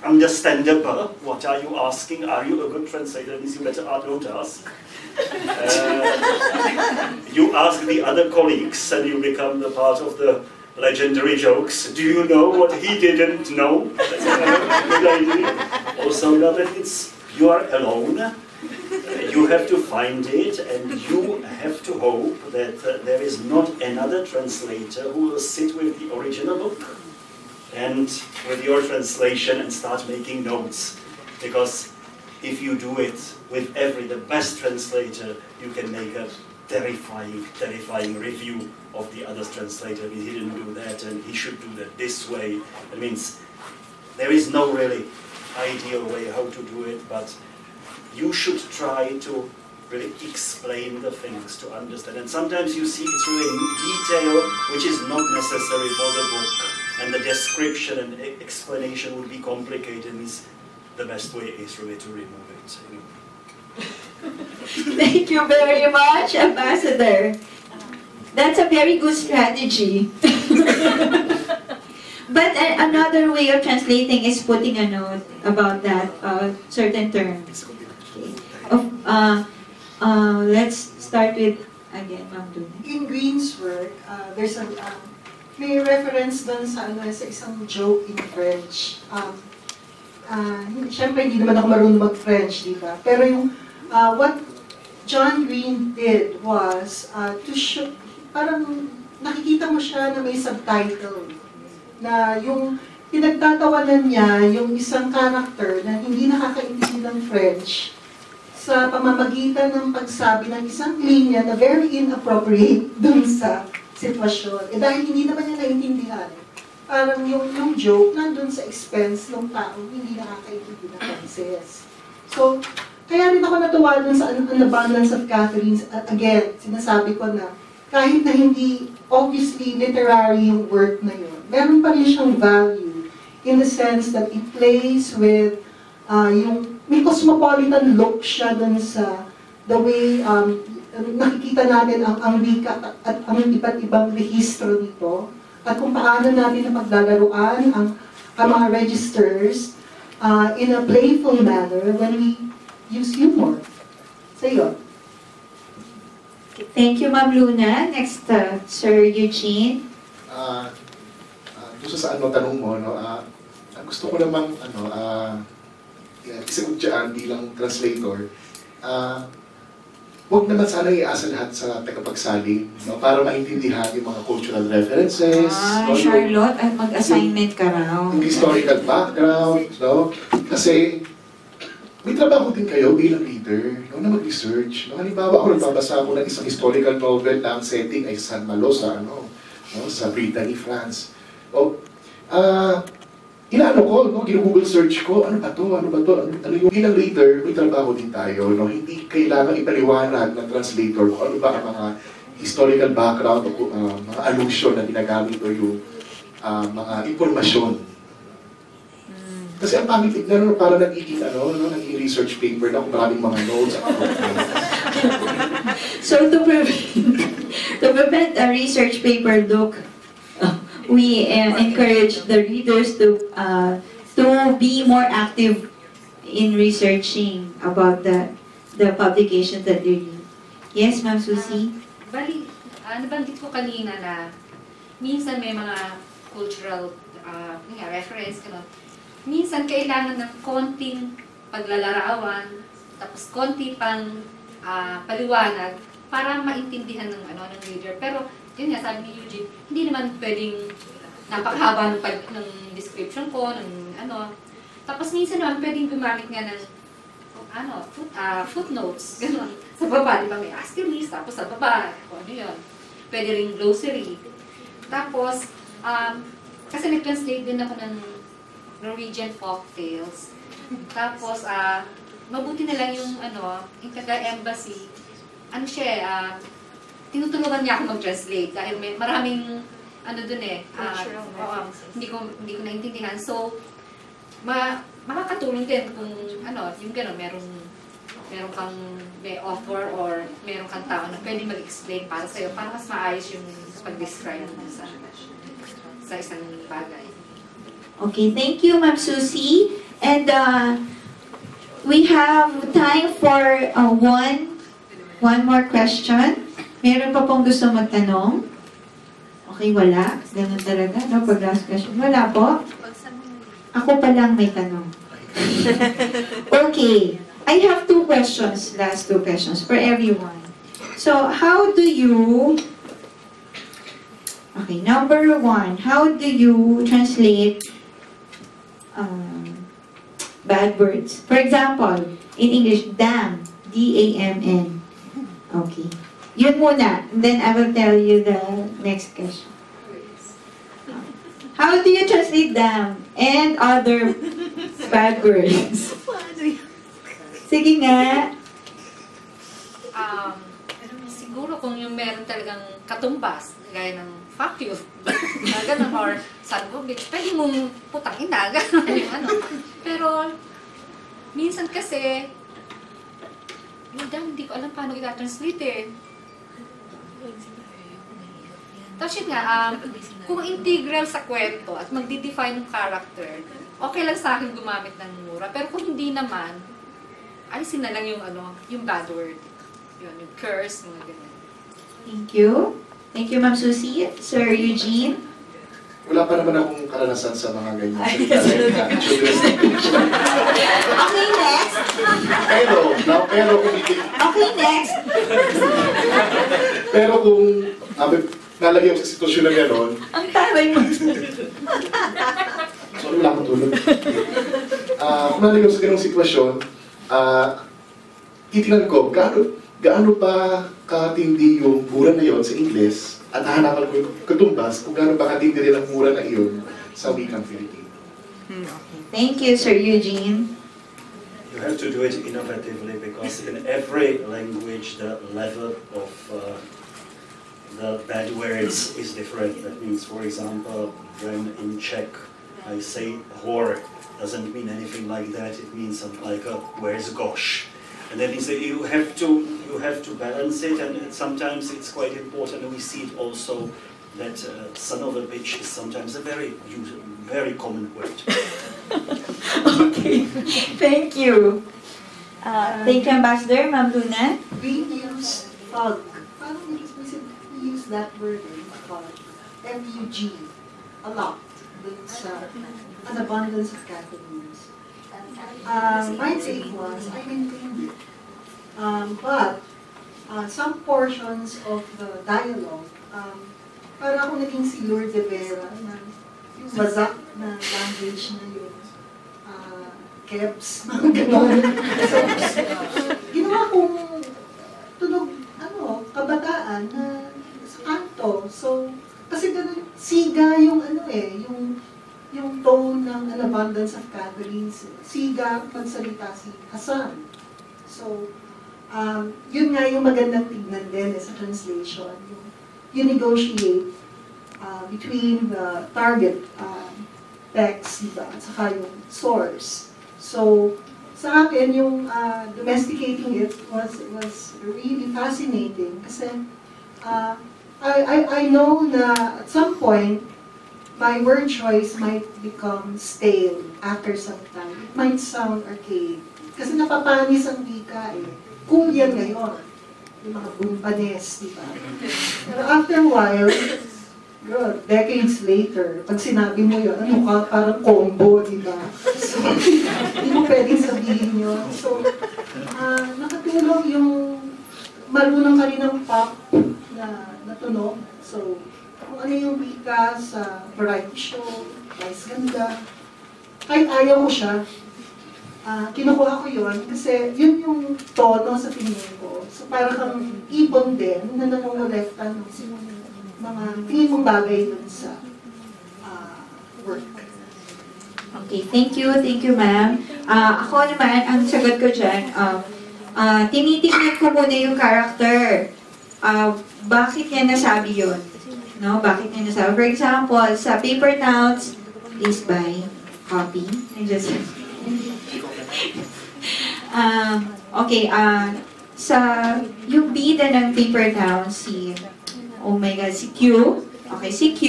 understandable. What are you asking? Are you a good translator? That means you better don't ask. You ask the other colleagues and you become the part of the legendary jokes. Do you know what he didn't know? That's another good idea. Also, now that you are alone, you have to find it, and you have to hope that there is not another translator who will sit with the original book and with your translation and start making notes. Because if you do it with the best translator, you can make a terrifying review of the other's translator. I mean, he didn't do that and he should do that this way. It means there is no really ideal way how to do it, but you should try to really explain the things to understand. And sometimes you see it's really detail which is not necessary for the book, and the description and explanation would be complicated. Means the best way is really to remove it. Thank you very much, Ambassador. That's a very good strategy. But another way of translating is putting a note about that certain term. Okay. Let's start with, again, Ma'am Luna. In Green's work, there's a may reference doon sa isang joke in French. Siyempre, hindi naman ako marunong mag-French, di ba? Pero yung what John Green did was to show, parang nakikita mo siya na may subtitle. Na yung pinagtatawanan niya, yung isang character na hindi nakakaintindi ng French sa pamamagitan ng pagsabi ng isang linya na very inappropriate dun sa sitwasyon. Dahil hindi naman niya naintindihan. Parang yung joke nandun sa expense ng taong hindi nakakaintindi ng Frances. So, kaya rin ako natuwa dun sa An Abundance of Catherines. At again, sinasabi ko na kahit na hindi obviously literary yung work na yun, meron pa rin siyang value in the sense that it plays with may cosmopolitan look siya dun sa the way nakikita natin ang wika at ang iba't ibang rehistro nito at kung paano natin napaglalaruan ang mga registers in a playful manner when we use humor. So yun. Thank you, Ma'am Luna. Next, Sir Eugene. Gusto sa tanong mo, gusto ko namang isagot dyan bilang translator. Huwag naman sana iasa lahat sa tagapagsalin, para maintindihan yung mga cultural references. Charlotte, at mag-assignment ka raw. Yung historical background, Kasi may trabaho din kayo bilang reader, na mag-research. Halimbawa, ako nagbabasa ako ng isang historical novel na ang setting ay San Malo sa Brittany, France. inaano ko, no, gino-google search ko, ano ba to, ano yung bilang later, may trabaho din tayo, no, hindi kailangan ipaliwanag ng translator kung ano ba ang mga historical background o mga allusion na ginagamit o yung mga impormasyon. Kasi ang pangit tignan, para nagiging naging research paper na kung maraming mga notes at So to prevent a research paper look, we encourage the readers to be more active in researching about the publications that they read. Yes, Ma'am Susie? Bali, nabanggit ko kanina na minsan may mga cultural reference, minsan kailangan ng konting paglalarawan, tapos konti pang paliwanag para maintindihan ng reader. Pero yun nga, sabi ni Eugene, hindi naman pwedeng napakahaba ng description ko, Tapos minsan naman pwedeng gumamit nga ng footnotes, gano'n. Sa baba, di ba may asterisk, tapos sa baba, ano yun. Pwede rin glossary. Tapos, kasi nag-translate din ako ng Norwegian folk tales. Tapos, mabuti na lang yung taga-embassy, tinutulungan niya ako mag-translate dahil may maraming hindi ko naintindihan. So, makakatulong din kung yung gano'n, meron kang may author or meron kang tao na pwede mag-explain para sa'yo, para mas maayos yung pag-describe mo sa isang bagay. Okay, thank you, Ma'am Susie. And we have time for one more question. Meron pa pong gusto magtanong? Okay, wala. Ganun talaga, no? Pag last question. Wala po? Ako pa lang may tanong. Okay. I have two questions, last two questions for everyone. So, how do you... Okay, number one, how do you translate bad words? For example, in English, damn, D-A-M-N. Okay. Yun muna, and then I will tell you the next question. How do you translate damn and other bad words? Sige nga. Siguro kung yung meron talagang katumbas, gaya ng fuck you, gano'n, or son of a bitch, pwede mong putang ina, gano'n, Pero, minsan kasi, hindi ko alam paano i-translate eh. Tapos yun nga, kung integral sa kwento at magdi-define ng character, okay lang sa akin gumamit ng mura. Pero kung hindi naman, alisin na lang yung bad word. Yung curse, mga ganyan. Thank you. Thank you, Ma'am Susie. Sir Eugene? Wala pa naman akong karanasan sa mga ganyan. Okay, next. Pero kung hindi... Okay, next. Pero kung nalagay ako sa sitwasyon na gano'n... Ang taray mo. Sorry, wala akong tulog. Kung nalagay ako sa ganong sitwasyon, titignan ko, gaano pa katindi yung mura na yon sa Ingles at hahanapan ko yung katumbas kung gaano pa katindi rin ang mura na iyon sa wikang Filipino. Okay. Thank you, Sir Eugene. You have to do it innovatively because in every language the level of the bad words is different. That means, for example, when in Czech I say whore, doesn't mean anything like that. It means something like where's gosh? And then you have to balance it, and sometimes it's quite important. And we see it also that son of a bitch is sometimes a very common word. Okay, thank you. Thank you, Ambassador. Ma'am Luna? We use fog. We use that word, fog. F-U-G. A lot. It's an abundance of categories. My take was, I maintained it. But some portions of the dialogue, para ako naging si Lord de Vera, na yung bazak na language na yun, kebs, mga gano'n. So, ginawa kong tunog, kabataan na sa kanto. So, kasi ganun, siga yung yung yung tone ng An Abundance of Gatherings, siga, pagsalita si Hasan. So, yun nga yung magandang tignan din sa translation. You negotiate between the target text, diba, at saka yung source. So, sa akin, yung domesticating it was really fascinating kasi I know na at some point, my word choice might become stale after some time. It might sound archaic. Kasi napapanis ang wika eh. Cool yan ngayon. Yung mga bumpanes, di ba? Pero after a while, girl, decades later, pag sinabi mo yun, ano ka, parang combo, di ba? So, hindi mo pwedeng sabihin yun. So, nakatulong yung marunong ka rin ng pop na tunog. So, kung ano yung wika sa variety show, Vice Ganda, kahit ayaw mo siya, kinukuha ko yun kasi yun yung tono sa tingin ko. So para kang ibon din na nanongolekta ng mga tingin mong bagay dun sa work. Okay, thank you, ma'am. Ako naman, ang sagot ko dyan, tinitingnan ko muna yung character. Bakit niya nasabi yun? No, bakit niya nasabi? For example, sa paper towns, please buy copy. I just... okay, sa yung bida ng paper towns, oh my God, si Q, okay, si Q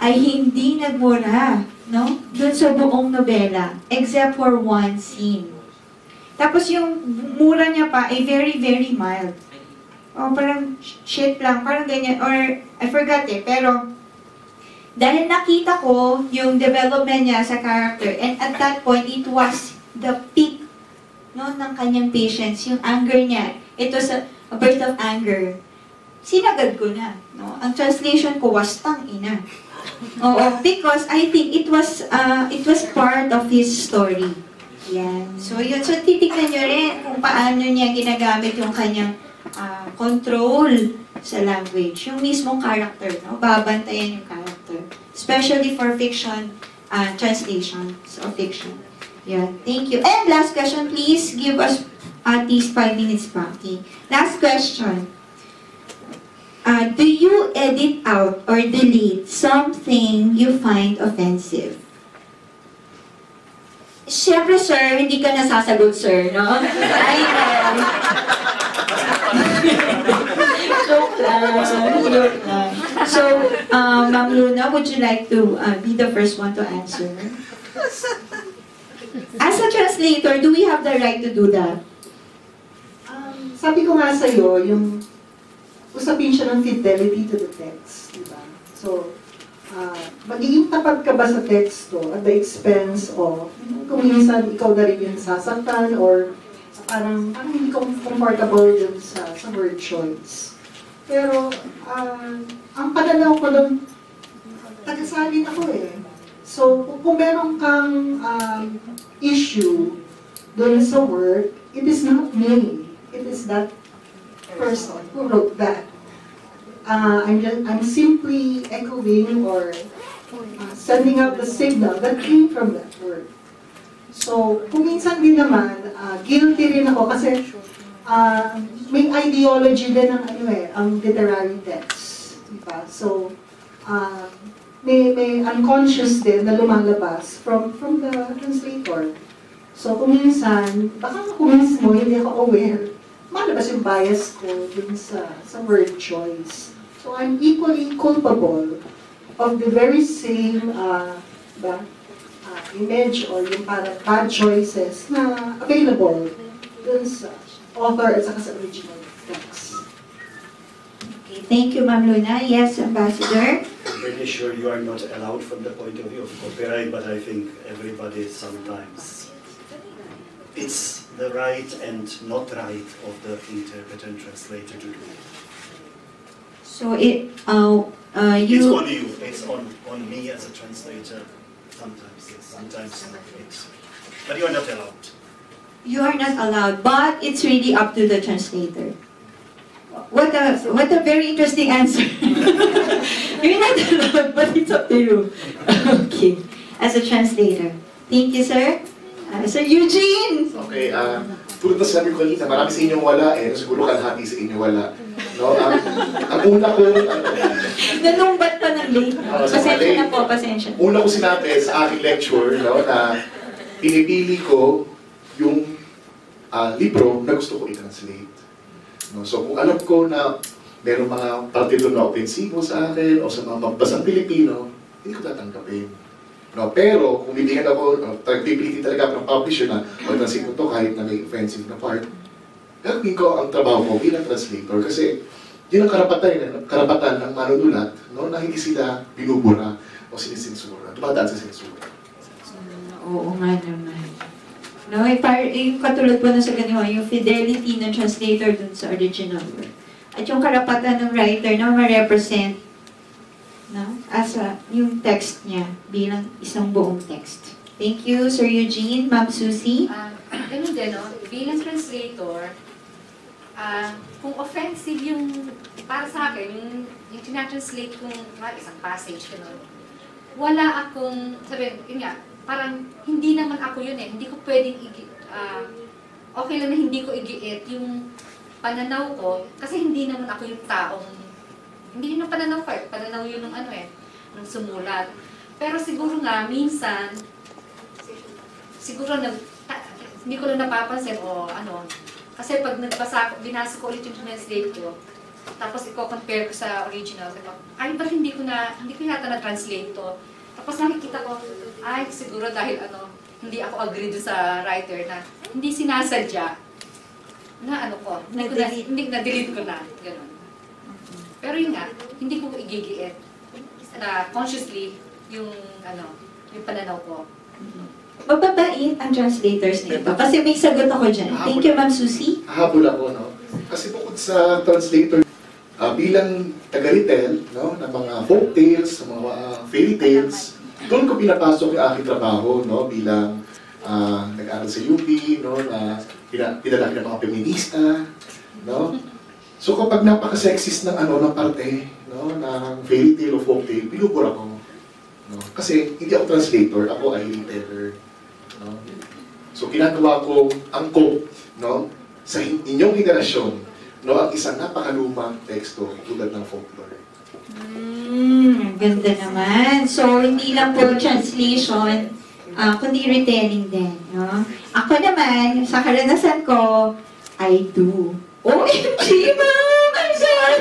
ay hindi nagmura, no? Doon sa buong nobela, except for one scene. Tapos yung mura niya pa ay very, very mild. Oh, parang shit lang, parang ganyan, or I forgot pero dahil nakita ko yung development niya sa character, and at that point, it was the peak, no, ng kanyang patience, yung anger niya. It was a burst of anger. Sinagad ko na, no? Ang translation ko was tangina. Oo, because I think it was part of his story. Yan. So yun, so titignan niyo rin kung paano niya ginagamit yung kanyang control sa language, yung mismong character, no? Babantayan yung character. Especially for fiction, translations of fiction. Yeah, thank you. And last question, please give us at least 5 minutes pa. Okay. Last question. Do you edit out or delete something you find offensive? Siyempre, sir, hindi ka nasasagot, sir, no? I know. Joke lang. So, Ma'am Luna, would you like to be the first one to answer? As a translator, do we have the right to do that? Sabi ko nga sa'yo, yung usapin siya ng fidelity to the text, di ba? So, magiging tapat ka ba sa teksto at the expense of, kung minsan ikaw na rin yung sasaktan or parang hindi comfortable dun sa word choice. Pero, ang pananaw ko lang, tagasalin ako eh. So, kung meron kang issue dun sa word, it is not me. It is that person who wrote that. I'm simply echoing or sending out the signal that came from that word. So, kung minsan din naman, guilty rin ako kasi may ideology din ang literary text. Diba? So, may unconscious din na lumalabas from the translator. So, kung minsan, baka kung mismo hindi ako aware, malabas yung bias ko dun sa word choice. So, I'm equally culpable of the very same image or yung parang bad choices na available dun sa author at saka sa original text. Okay, thank you, Ma'am Luna. Yes, Ambassador? I'm pretty sure you are not allowed from the point of view of copyright, but I think everybody sometimes, it's the right and not right of the interpreter and translator to do it. So it, It's on you. It's on me as a translator. Sometimes yes, sometimes not. But you are not allowed. You are not allowed, but it's really up to the translator. What a very interesting answer. You're not allowed, but it's up to you. Okay. as a translator. Thank you, sir. Sir Eugene! Okay, tulad na sabi ko kanina, marami sa inyong wala siguro kalahati sa inyo wala. No? Ang una ko, Nanumbat pa ng late. Pasensya na po, pasensya. Una ko sinabi sa aking lecture, no, na pinipili ko yung libro na gusto ko i-translate. No? So kung alam ko na meron mga parte doon na opensibo sa akin o sa mga magbasang Pilipino, hindi ko tatanggapin. No, pero kung bibigyan ako, pipilitin talaga ako ng publisher na translate ko to kahit na may offensive na part, gagawin ko ang trabaho ko bilang translator kasi yun ang karapatan ng manunulat, no, na hindi sila binubura o sinisensura, dumadaan sa sensura. Oo nga naman. No, yung katulad po na sa ganyan, yung fidelity ng translator dun sa original work. At yung karapatan ng writer na ma-represent, no, as yung text niya bilang isang buong text. Thank you, Sir Eugene. Ma'am Susie? Ganun din, no? Bilang translator, kung offensive yung, para sa akin, yung tinatranslate kong isang passage, gano'n, wala akong, sabihin, yun nga, parang hindi naman ako yun hindi ko pwedeng okay lang na hindi ko igiit yung pananaw ko, kasi hindi naman ako yung taong, hindi yun ang pananaw ko pananaw yun ng ng sumulat. Pero siguro nga, minsan, siguro hindi ko lang napapansin kasi pag binasa ko ulit yung translate ko, tapos i-compare ko sa original, ay ba't hindi ko yata na-translate to. Tapos nakikita ko, ay siguro dahil hindi ako agree sa writer na hindi sinasadya na hindi na-delete ko na, gano'n. Pero yun nga, hindi ko igigiit na consciously yung pananaw ko. Mababait ang translators na ito. Kasi may sagot ako dyan. Thank you, Ma'am Susie. Hahabol ako, no? Kasi bukod sa translator, bilang taga-retell, no, ng mga folk tales, ng mga fairy tales, doon ko pinapasok yung aking trabaho, no, bilang nag-aaral sa UP, no, na pinalaki ng mga feminista, no. So kapag napaka-sexist ng ng parte, no, ng fairy tale o folk tale, pinubura ko. No? Kasi hindi ako translator, ako ay reteller. No? So ginagawa ko angkop, no, sa inyong henerasyon, no, ang isang napakalumang teksto tulad ng folklore. Ganda naman. So hindi lang po translation, kundi retelling din. No? Ako naman, sa karanasan ko, I do. OMG, ma'am! I'm sorry!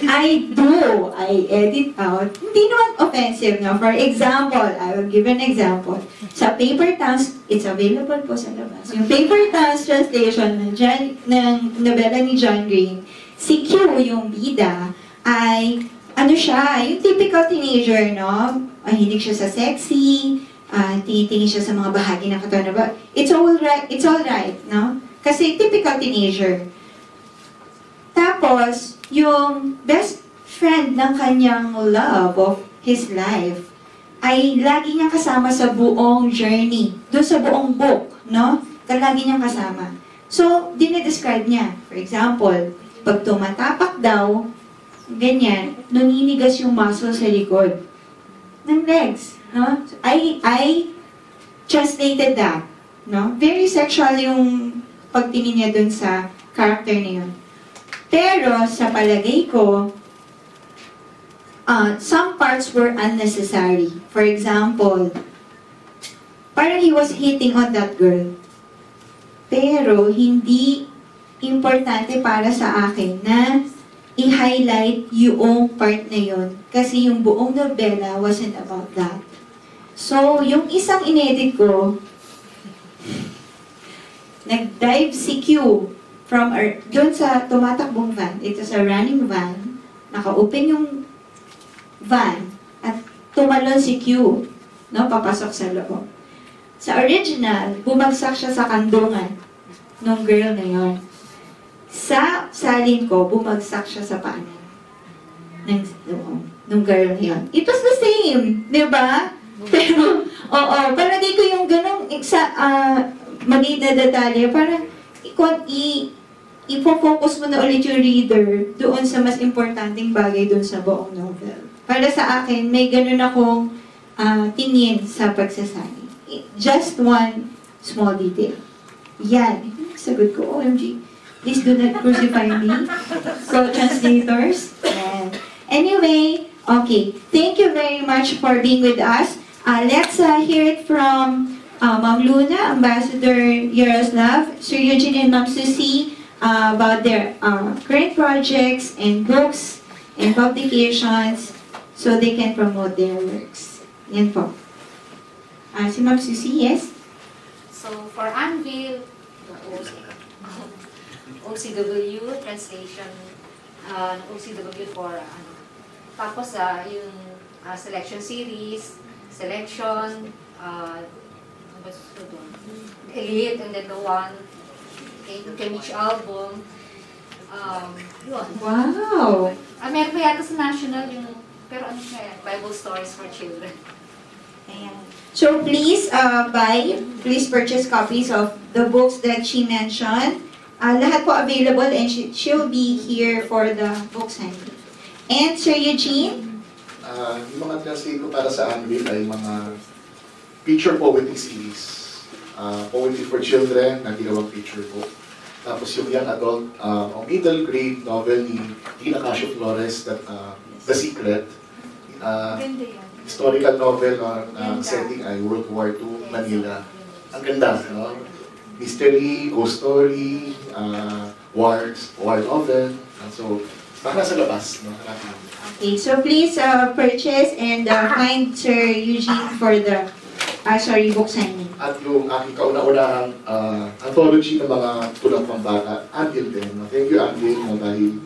I do. I edit out. Hindi naman offensive, no? For example, I will give an example. Sa Paper Towns, it's available po sa labas. Yung Paper Towns translation ng nobela ni John Green, si Q, yung bida, ay, siya, yung typical teenager, no? Mahilig siya sa sexy, tinitingin siya sa mga bahagi ng katawan na it's all right, no? Kasi typical teenager. Tapos, yung best friend ng kanyang love of his life ay lagi niyang kasama sa buong journey, doon sa buong book, no? Lagi niyang kasama. So, dinedescribe niya. For example, pag tumatapak daw, ganyan, naninigas yung muscle sa likod ng legs, no? I translated that, no? Very sexual yung pagtingin niya dun sa character na yun. Pero, sa palagay ko, some parts were unnecessary. For example, parang he was hitting on that girl. Pero, hindi importante para sa akin na i-highlight yung part na yun. Kasi yung buong nobela wasn't about that. So, yung isang inedit ko, nag-dive si Q from doon sa tumatakbong van. Ito sa running van, naka-open yung van at tumalon si Q, no, papasok sa loob. Sa original, bumagsak siya sa kandungan ng girl na yon. Sa salin ko, bumagsak siya sa paanan ng girl na yon. It was the same, di ba? Pero, palagi ko yung ganong maliit na detalye para i-focus mo na ulit yung reader doon sa mas importanteng bagay doon sa buong novel. Para sa akin, may ganun akong tingin sa pagsasali. Just one small detail. Yan. Sagot ko, OMG. Please do not crucify me. Co-translators. Anyway, okay. Thank you very much for being with us. Let's hear it from Ma'am Luna, Ambassador Jaroslav, Sir Eugene and Ma'am Susie about their current projects and books and publications so they can promote their works. Yan po. Si Ma'am Susie, yes? So for Anvil, OCW, translation, OCW for tapos yung selection series, selection, Elite, and then the one, okay, each album, yun. Wow! Meron pa yata sa national yung, pero ano siya yan, Bible Stories for Children. Ayan. So please please purchase copies of the books that she mentioned. Lahat po available and she'll be here for the book signing. And Sir Eugene? Yung mga translate ko para sa Anvil ay mga picture poetry series. Poetry for Children, na ginawang picture book. Tapos yung young adult, middle grade novel ni Tina Casio Flores, The Secret. Historical novel ang setting ay World War II, Manila. Ang ganda, no? Mystery, ghost story, war novel. So, baka nasa labas, no? Okay, so please purchase and find Sir Eugene for the book signing. At yung aking kauna-unahang anthology ng mga tulang pambata, Anvil din. No? Thank you, Anvil, no? Dahil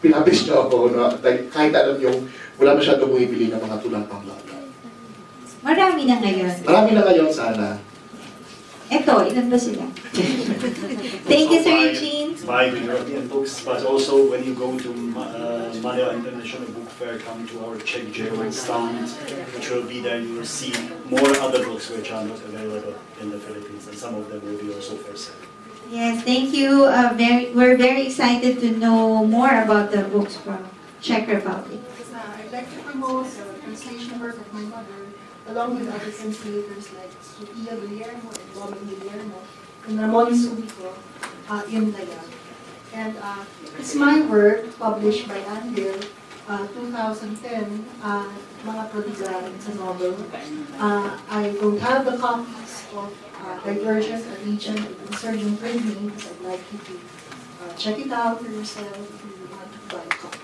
pinabis niyo ako, no? Like, kahit alam yung wala masyadong bumibili ng mga tulang pambata. Marami na ngayon. Marami na ngayon, sana. Eto, ilan ba sila? Thank you, Sir Eugene. Buy the European books, but also when you go to Manila International Book Fair, come to our Czech German stand, which will be there. You will see more other books which are not available in the Philippines, and some of them will be also for sale. Yes, thank you. We're very excited to know more about the books from Czech Republic. I'd like to promote the translation work of my mother, along with other translators like Sofia Guillermo and Robin Guillermo and Ramon Subico in Layag. And it's my work published by Anvil 2010, mga prodigal, it's a novel. I don't have the copies of Divergent, Allegiant, and Insurgent with me because I'd like you to check it out for yourself if you want to buy a copy.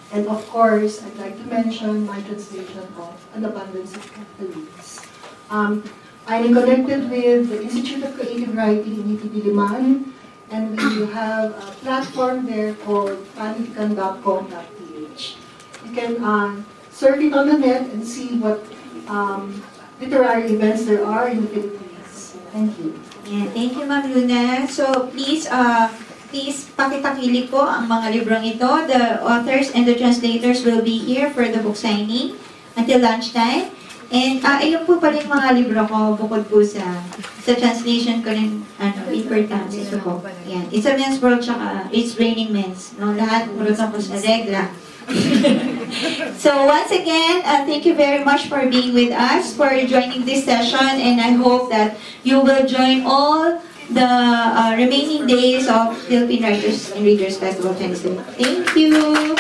And of course, I'd like to mention my translation of An Abundance of Catholics. I'm connected with the Institute of Creative Writing in Diliman, and we have a platform there called panitikan.com.ph. You can surf it on the net and see what literary events there are in the Philippines. Thank you. Yeah, thank you, Ma'am Luna. So please pakitakili po ang mga librong ito. The authors and the translators will be here for the book signing until lunchtime. And ayun po pala yung mga libro ko bukod po sa translation ko rin, importance ito po. Yan. It's a Men's World, tsaka It's Raining Men's. No, lahat marunong po sa regla. So once again, thank you very much for being with us, for joining this session, and I hope that you will join all the remaining days of Philippine Writers and Readers Festival 2017. Thank you!